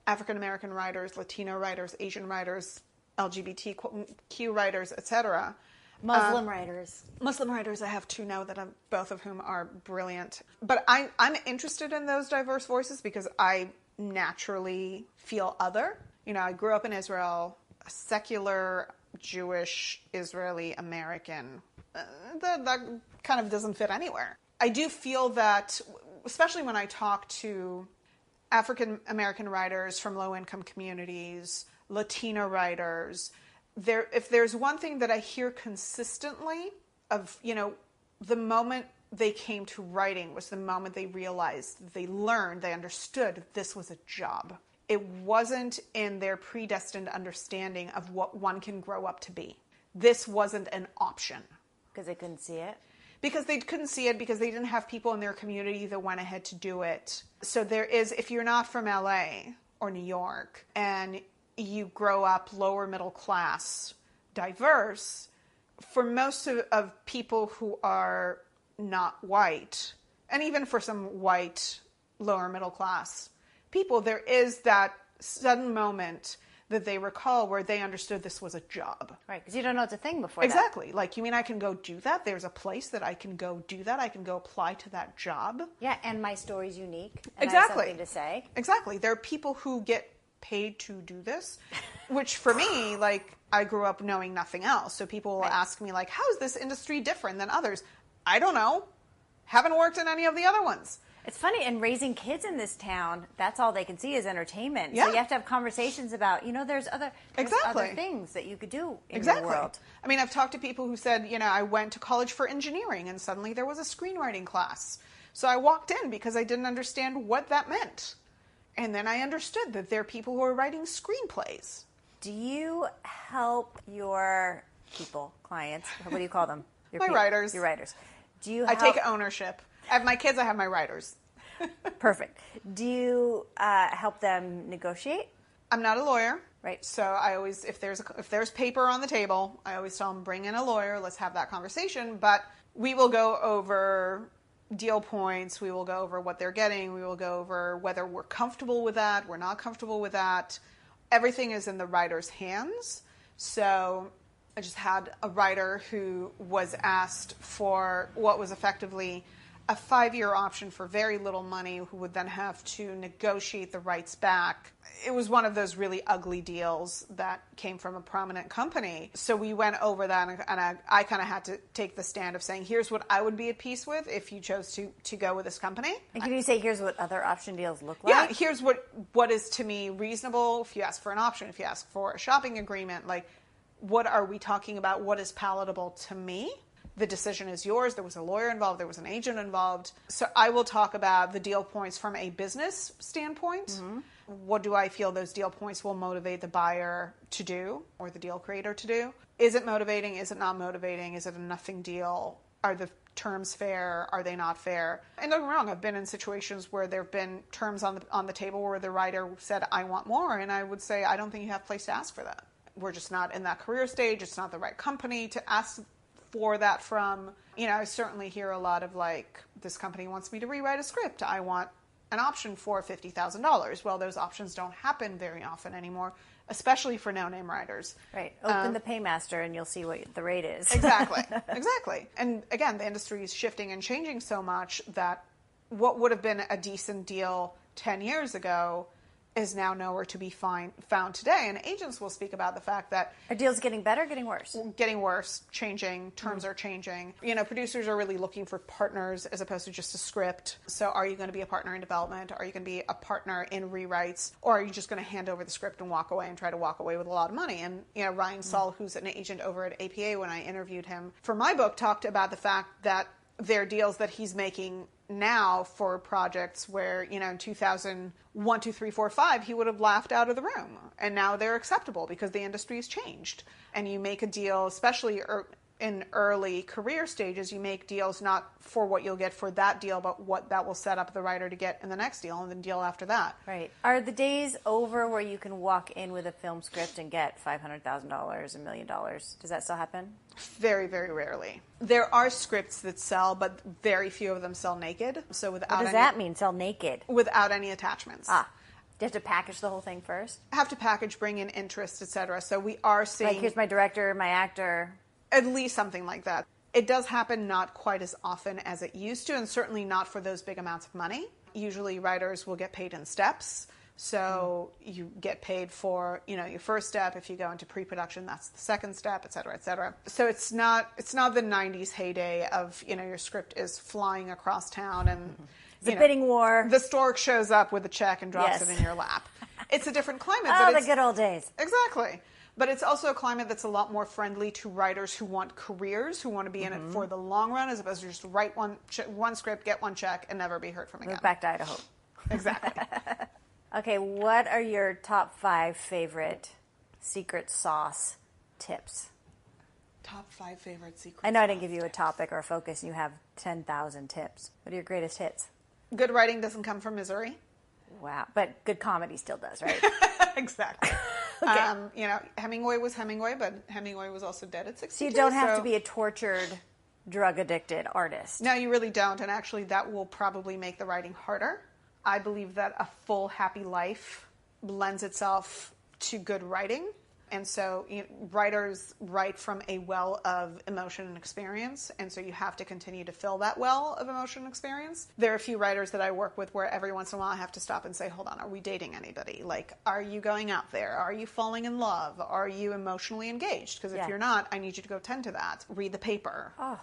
African American writers, Latino writers, Asian writers, LGBTQ writers, etc. Muslim writers. Muslim writers, I have two now that both of whom are brilliant. But I'm interested in those diverse voices because I naturally feel other. You know, I grew up in Israel, a secular Jewish Israeli American. That kind of doesn't fit anywhere. I do feel that, especially when I talk to African American writers from low-income communities, Latino writers, if there's one thing that I hear consistently of, you know, the moment they came to writing was the moment they realized, they learned, they understood this was a job. It wasn't in their predestined understanding of what one can grow up to be. This wasn't an option. Because they couldn't see it? Because they couldn't see it, because they didn't have people in their community that went ahead to do it. So there is, if you're not from LA or New York and you grow up lower middle class, diverse, for most of people who are not white, and even for some white lower middle class people, there is that sudden moment that they recall where they understood this was a job. Right, because you don't know it's a thing before Exactly. Like, you mean I can go do that? There's a place that I can go do that. I can go apply to that job. Yeah, and my story's unique. And Exactly. I have something to say. Exactly. There are people who get paid to do this, which for me, like, I grew up knowing nothing else. So people will ask me, like, how is this industry different than others? I don't know. Haven't worked in any of the other ones. It's funny, and raising kids in this town, that's all they can see is entertainment. Yeah. So you have to have conversations about, you know, there's other things that you could do in your world. I mean, I've talked to people who said, you know, I went to college for engineering and suddenly there was a screenwriting class. So I walked in because I didn't understand what that meant. And then I understood that there are people who are writing screenplays. Do you help your people, clients, what do you call them? Writers. Your writers. Do you I take ownership. I have my kids, I have my writers. Perfect. Do you help them negotiate? I'm not a lawyer. Right. So I always, if there's paper on the table, I always tell them, bring in a lawyer, let's have that conversation. But we will go over deal points, we will go over what they're getting, we will go over whether we're comfortable with that, we're not comfortable with that. Everything is in the writer's hands. So I just had a writer who was asked for what was effectively a 5-year option for very little money, who would then have to negotiate the rights back. It was one of those really ugly deals that came from a prominent company. So we went over that, and I kind of had to take the stand of saying, here's what I would be at peace with if you chose to go with this company. And can you say, here's what other option deals look like? Yeah, here's what is to me reasonable. If you ask for an option, if you ask for a shopping agreement, like, what are we talking about? What is palatable to me? The decision is yours. There was a lawyer involved. There was an agent involved. So I will talk about the deal points from a business standpoint. Mm-hmm. What do I feel those deal points will motivate the buyer to do, or the deal creator to do? Is it motivating? Is it not motivating? Is it a nothing deal? Are the terms fair? Are they not fair? And don't get me wrong, I've been in situations where there have been terms on the table where the writer said, I want more. And I would say, I don't think you have a place to ask for that. We're just not in that career stage. It's not the right company to ask for that from. You know, I certainly hear a lot of, like, this company wants me to rewrite a script. I want an option for $50,000. Well, those options don't happen very often anymore, especially for no-name writers. Right. Open the paymaster and you'll see what the rate is. Exactly. Exactly. And again, the industry is shifting and changing so much that what would have been a decent deal 10 years ago is now nowhere to be found today. And agents will speak about the fact that... Are deals getting better or getting worse? Getting worse, changing, terms are changing. You know, producers are really looking for partners as opposed to just a script. So are you going to be a partner in development? Are you going to be a partner in rewrites? Or are you just going to hand over the script and walk away and try to walk away with a lot of money? And, you know, Ryan Saul, who's an agent over at APA, when I interviewed him for my book, talked about the fact that there are deals that he's making now for projects where, you know, in 2001, 2, 3, 4, 5, he would have laughed out of the room. And now they're acceptable because the industry has changed. And you make a deal, especially in early career stages, you make deals not for what you'll get for that deal, but what that will set up the writer to get in the next deal and the deal after that. Right. Are the days over where you can walk in with a film script and get $500,000, $1 million? Does that still happen? Very, very rarely. There are scripts that sell, but very few of them sell naked. So without What does that mean, sell naked? Without any attachments. Do you have to package the whole thing first? Have to package, bring in interest, etc. So we are seeing... Like, here's my director, my actor. At least something like that. It does happen not quite as often as it used to, and certainly not for those big amounts of money. Usually writers will get paid in steps. So you get paid for, your first step. If you go into pre-production, that's the second step, et cetera, et cetera. So it's not the 90s heyday of, your script is flying across town and... The bidding war. The stork shows up with a check and drops it in your lap. It's a different climate. Oh, the good old days. Exactly. But it's also a climate that's a lot more friendly to writers who want careers, who want to be in it for the long run, as opposed to just write one script, get one check, and never be heard from again. Move back to Idaho. Exactly. Okay, what are your top 5 favorite secret sauce tips? Top 5 favorite secret I know sauce I didn't give you a topic or a focus, and you have 10,000 tips. What are your greatest hits? Good writing doesn't come from misery. Wow. But good comedy still does, right? Exactly. Okay. Hemingway was Hemingway, but Hemingway was also dead at 62. So you don't have to be a tortured, drug-addicted artist. No, you really don't. And actually, that will probably make the writing harder. I believe that a full, happy life lends itself to good writing. And so writers write from a well of emotion and experience, and so you have to continue to fill that well of emotion and experience. There are a few writers that I work with where every once in a while I have to stop and say, hold on, are we dating anybody? Like, are you going out there? Are you falling in love? Are you emotionally engaged? Because if you're not, I need you to go tend to that. Read the paper. Oh,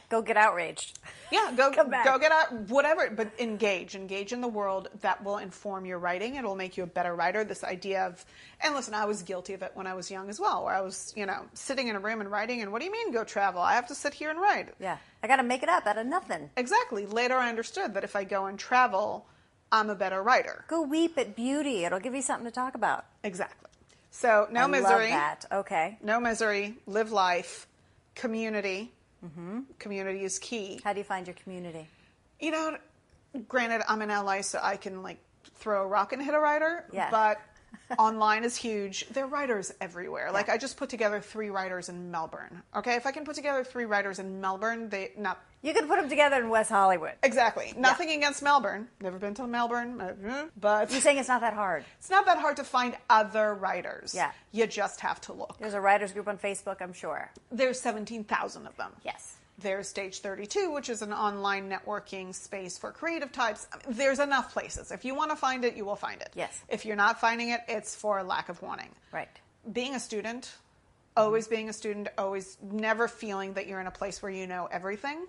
go get outraged. Yeah, go get out, whatever, but engage in the world. That will inform your writing. It'll make you a better writer. This idea of, and listen, I was guilty of it when I was young as well, where I was, sitting in a room and writing, and what do you mean go travel? I have to sit here and write. Yeah, I got to make it up out of nothing. Exactly. Later I understood that if I go and travel, I'm a better writer. Go weep at beauty. It'll give you something to talk about. Exactly. So no misery. I love that. Okay. No misery. Live life. Community. Mm-hmm. Community is key. How do you find your community? Granted, I'm in LA, so I can throw a rock and hit a writer. Yeah. But online is huge. There are writers everywhere. Yeah. Like, I just put together 3 writers in Melbourne. Okay, if I can put together 3 writers in Melbourne, you can put them together in West Hollywood. Exactly. Nothing against Melbourne. Never been to Melbourne, but... You're saying it's not that hard? It's not that hard to find other writers. Yeah. You just have to look. There's a writers group on Facebook, I'm sure. There's 17,000 of them. Yes. There's Stage 32, which is an online networking space for creative types. There's enough places. If you want to find it, you will find it. Yes. If you're not finding it, it's for lack of wanting. Right. Being a student, always being a student, always never feeling that you're in a place where you know everything.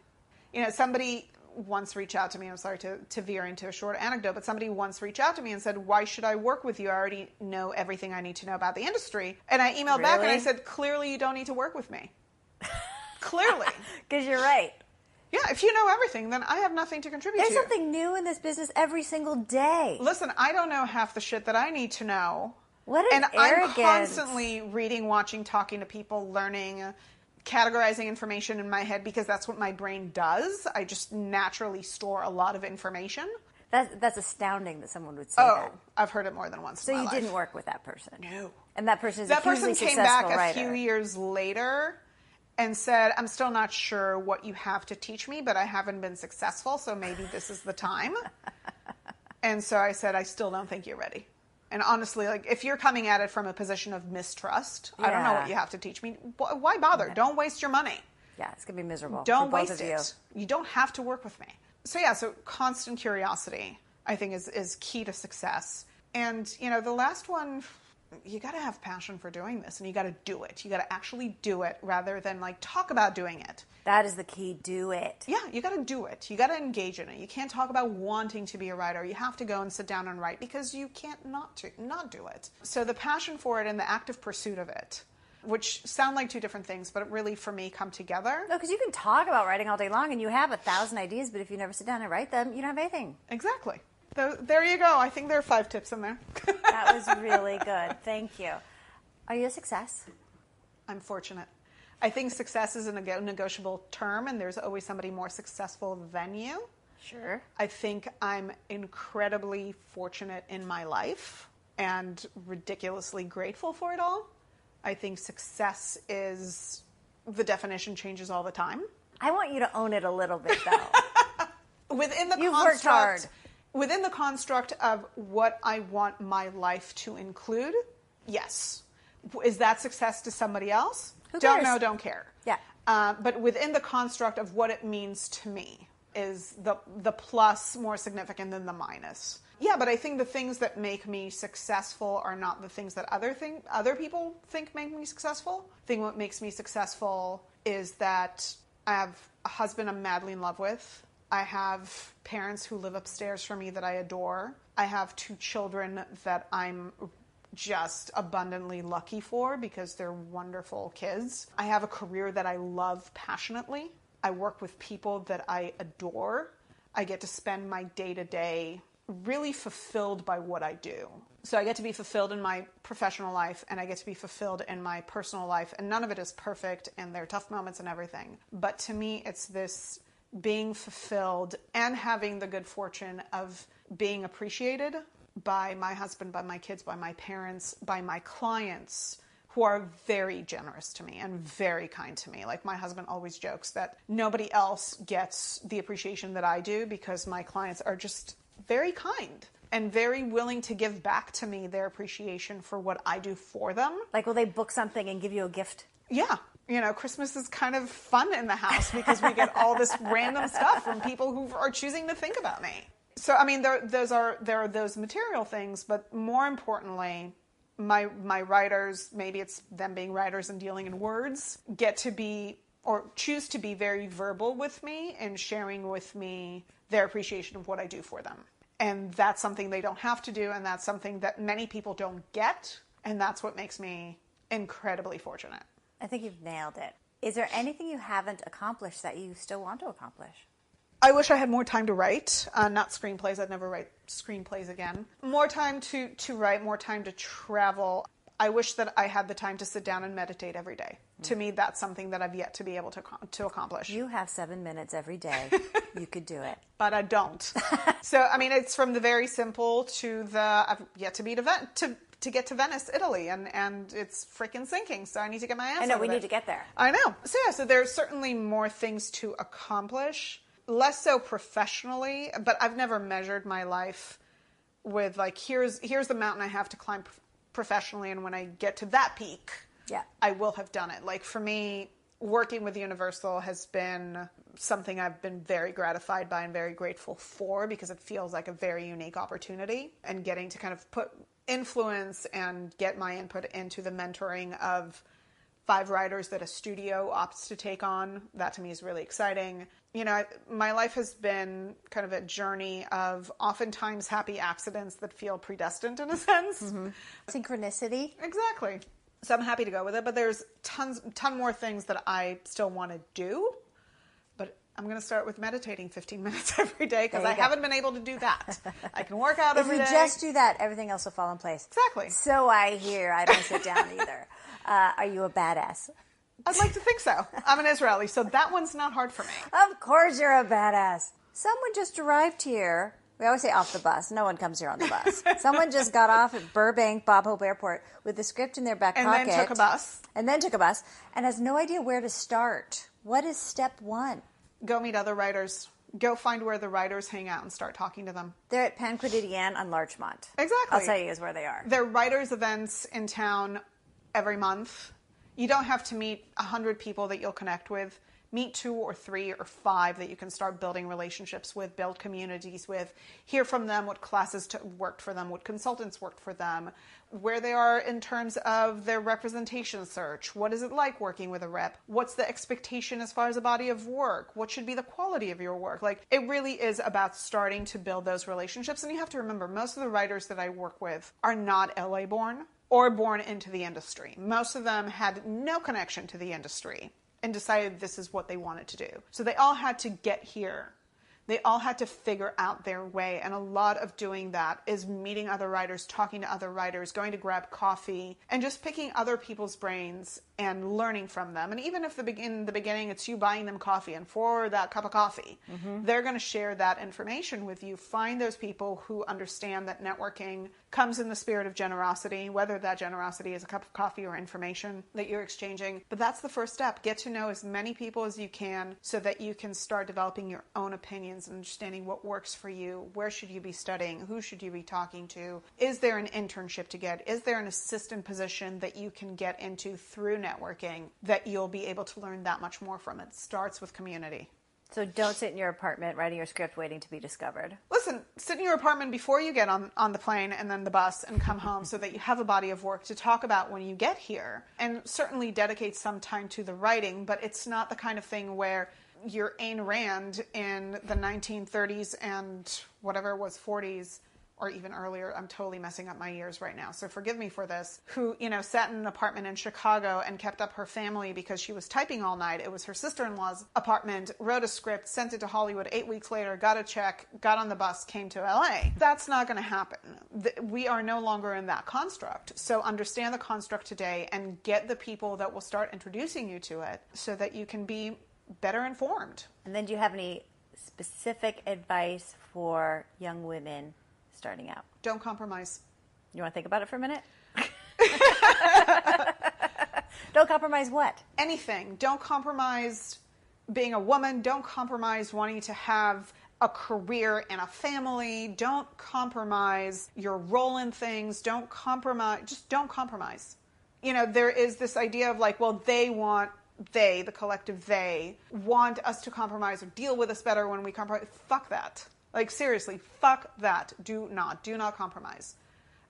Somebody once reached out to me, I'm sorry to veer into a short anecdote, but somebody once reached out to me and said, why should I work with you? I already know everything I need to know about the industry. And I emailed back and I said, clearly you don't need to work with me. Clearly. Because you're right. Yeah, if you know everything, then I have nothing to contribute to. There's something new in this business every single day. Listen, I don't know half the shit that I need to know. What an arrogance. I'm constantly reading, watching, talking to people, learning, categorizing information in my head because that's what my brain does. I just naturally store a lot of information. That's astounding that someone would say that. Oh, I've heard it more than once in my life. So you didn't work with that person? No. And that person is a hugely successful writer. That person came back a few years later and said, I'm still not sure what you have to teach me, but I haven't been successful, so maybe this is the time. And so I said, I still don't think you're ready. And honestly, if you're coming at it from a position of mistrust, I don't know what you have to teach me. Why bother? Okay. Don't waste your money. Yeah, it's going to be miserable. Don't waste it. You don't have to work with me. So constant curiosity, I think, is key to success. And, the last one, you got to have passion for doing this, and you got to do it. You got to actually do it rather than talk about doing it. That is the key. Do it. Yeah, you got to do it. You got to engage in it. You can't talk about wanting to be a writer. You have to go and sit down and write because you can't not do it. So the passion for it and the active pursuit of it, which sound like 2 different things, but really for me come together. No, because you can talk about writing all day long and you have 1,000 ideas, but if you never sit down and write them, you don't have anything. Exactly. There you go. I think there are 5 tips in there. That was really good. Thank you. Are you a success? I'm fortunate. I think success is a negotiable term, and there's always somebody more successful than you. Sure. I think I'm incredibly fortunate in my life and ridiculously grateful for it all. I think success is, the definition changes all the time. I want you to own it a little bit, though. You've worked hard. Within the construct of what I want my life to include, yes. Is that success to somebody else? Who Don't cares? know, don't care. Yeah. But within the construct of what it means to me, is the plus more significant than the minus? Yeah, but I think the things that make me successful are not the things that other people think make me successful. I think what makes me successful is that I have a husband I'm madly in love with. I have parents who live upstairs from me that I adore. I have 2 children that I'm just abundantly lucky for because they're wonderful kids. I have a career that I love passionately. I work with people that I adore. I get to spend my day-to-day really fulfilled by what I do. So I get to be fulfilled in my professional life, and I get to be fulfilled in my personal life, and none of it is perfect, and there are tough moments and everything. But to me, it's this being fulfilled and having the good fortune of being appreciated by my husband, by my kids, by my parents, by my clients, who are very generous to me and very kind to me. Like, my husband always jokes that nobody else gets the appreciation that I do because my clients are just very kind and very willing to give back to me their appreciation for what I do for them. Like, will they book something and give you a gift? Yeah. You know, Christmas is kind of fun in the house because we get all this random stuff from people who are choosing to think about me. So, I mean, there are those material things, but more importantly, my writers, maybe it's them being writers and dealing in words, get to be or choose to be very verbal with me and sharing with me their appreciation of what I do for them. And that's something they don't have to do, and that's something that many people don't get, and that's what makes me incredibly fortunate. I think you've nailed it. Is there anything you haven't accomplished that you still want to accomplish? I wish I had more time to write, not screenplays. I'd never write screenplays again. More time to write, more time to travel. I wish that I had the time to sit down and meditate every day. To me, that's something that I've yet to be able to accomplish. You have 7 minutes every day. You could do it. But I don't. So, I mean, it's from the very simple to the, I've yet to be to get to Venice, Italy, and it's freaking sinking, so I need to get my ass I know, out of we it. need to get there. I know. So, yeah, so there's certainly more things to accomplish. Less so professionally, but I've never measured my life with, like, here's the mountain I have to climb professionally, and when I get to that peak, yeah, I will have done it. Like, for me, working with Universal has been something I've been very gratified by and very grateful for, because it feels like a very unique opportunity, and getting to kind of put influence and get my input into the mentoring of 5 writers that a studio opts to take on. That to me is really exciting. You know, my life has been kind of a journey of oftentimes happy accidents that feel predestined in a sense. Mm-hmm. Synchronicity. Exactly. So I'm happy to go with it, but there's ton more things that I still want to do. But I'm going to start with meditating 15 minutes every day, because I haven't been able to do that. I can work out every day. If you just do that, everything else will fall in place. Exactly. So I hear. I don't sit down either. Are you a badass? I'd like to think so. I'm an Israeli, so that one's not hard for me. Of course you're a badass. Someone just arrived here. We always say off the bus. No one comes here on the bus. Someone just got off at Burbank Bob Hope Airport with the script in their back pocket. And then took a bus. And has no idea where to start. What is step 1? Go meet other writers. Go find where the writers hang out and start talking to them. They're at Pan Quotidienne on Larchmont. Exactly. I'll tell you is where they are. There are writers' events in town every month. You don't have to meet 100 people that you'll connect with. Meet 2 or 3 or 5 that you can start building relationships with, build communities with, hear from them what classes worked for them, what consultants worked for them, where they are in terms of their representation search. What is it like working with a rep? What's the expectation as far as a body of work? What should be the quality of your work? Like, it really is about starting to build those relationships. And you have to remember, most of the writers that I work with are not LA born or born into the industry. Most of them had no connection to the industry and decided this is what they wanted to do. So they all had to get here They all had to figure out their way. And a lot of doing that is meeting other writers, talking to other writers, going to grab coffee, and just picking other people's brains and learning from them. And even if in the beginning it's you buying them coffee, and for that cup of coffee, they're going to share that information with you. Find those people who understand that networking comes in the spirit of generosity, whether that generosity is a cup of coffee or information that you're exchanging. But that's the first step. Get to know as many people as you can so that you can start developing your own opinions and understanding what works for you. Where should you be studying? Who should you be talking to? Is there an internship to get? Is there an assistant position that you can get into through networking that you'll be able to learn that much more from? It starts with community. So don't sit in your apartment writing your script waiting to be discovered. Listen, sit in your apartment before you get on the plane and then the bus and come home so that you have a body of work to talk about when you get here. And certainly dedicate some time to the writing, but it's not the kind of thing where you're Ayn Rand in the 1930s and whatever it was, 40s, or even earlier. I'm totally messing up my years right now, so forgive me for this. Who, sat in an apartment in Chicago and kept up her family because she was typing all night. It was her sister-in-law's apartment, wrote a script, sent it to Hollywood 8 weeks later, got a check, got on the bus, came to LA. That's not going to happen. We are no longer in that construct. So understand the construct today and get the people that will start introducing you to it so that you can be better informed. And then do you have any specific advice for young women starting out? Don't compromise. You want to think about it for a minute? Don't compromise what? Anything. Don't compromise being a woman. Don't compromise wanting to have a career and a family. Don't compromise your role in things. Don't compromise. Just don't compromise. There is this idea of the collective they want us to compromise or deal with us better when we compromise. Fuck that. Seriously, fuck that. Do not compromise.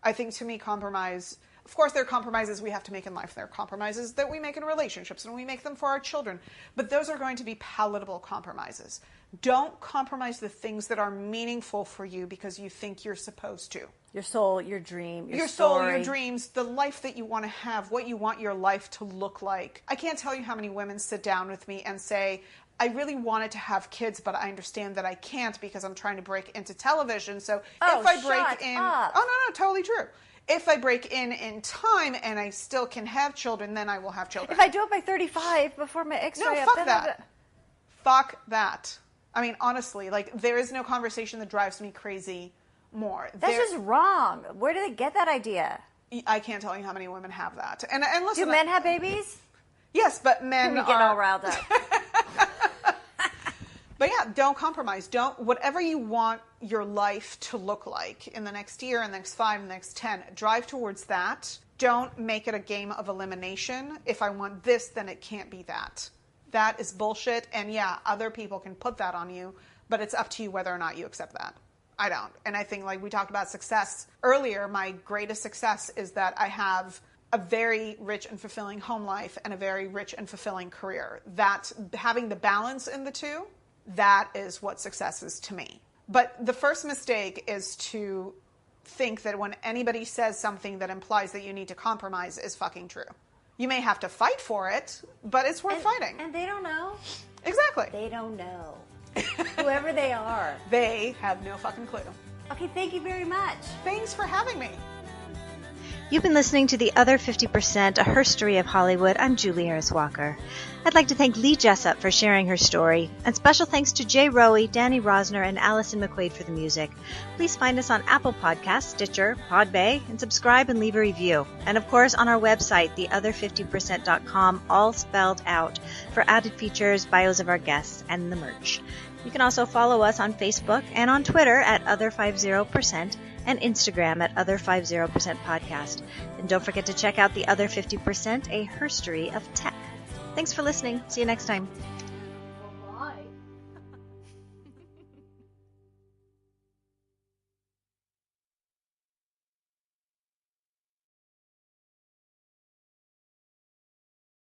I think to me, compromise, of course there are compromises we have to make in life. There are compromises that we make in relationships and we make them for our children. But those are going to be palatable compromises. Don't compromise the things that are meaningful for you because you think you're supposed to. Your soul, your dream, your soul, your dreams, the life that you want to have, what you want your life to look like. I can't tell you how many women sit down with me and say, I really wanted to have kids, but I understand that I can't because I'm trying to break into television. So if I break in... up. Oh, no, totally true. If I break in time and I still can have children, then I will have children. If I do it by 35 before my X-ray... No, fuck that. Fuck that. I mean, honestly, there is no conversation that drives me crazy more. That's just wrong. Where do they get that idea? I can't tell you how many women have that. And listen, do men have babies? Yes, but men are... getting all riled up. But yeah, don't compromise. Whatever you want your life to look like in the next year, in the next 5, in the next 10, drive towards that. Don't make it a game of elimination. If I want this, then it can't be that. That is bullshit. And yeah, other people can put that on you, but it's up to you whether or not you accept that. I don't. And I think we talked about success earlier, my greatest success is that I have a very rich and fulfilling home life and a very rich and fulfilling career. That having the balance in the two, that is what success is to me. But the first mistake is to think that when anybody says something that implies that you need to compromise is fucking true. You may have to fight for it, but it's worth fighting. And they don't know. Exactly. They don't know. Whoever they are. They have no fucking clue. Okay, thank you very much. Thanks for having me. You've been listening to The Other 50%, A Herstory of Hollywood. I'm Julie Harris Walker. I'd like to thank Lee Jessup for sharing her story, and special thanks to Jay Rowe, Danny Rosner, and Allison McQuaid for the music. Please find us on Apple Podcasts, Stitcher, Podbay, and subscribe and leave a review. And of course on our website, theother50%.com, all spelled out, for added features, bios of our guests, and the merch. You can also follow us on Facebook and on Twitter at Other50%, and Instagram at Other50% Podcast. And don't forget to check out The Other 50%, A Herstory of Tech. Thanks for listening. See you next time.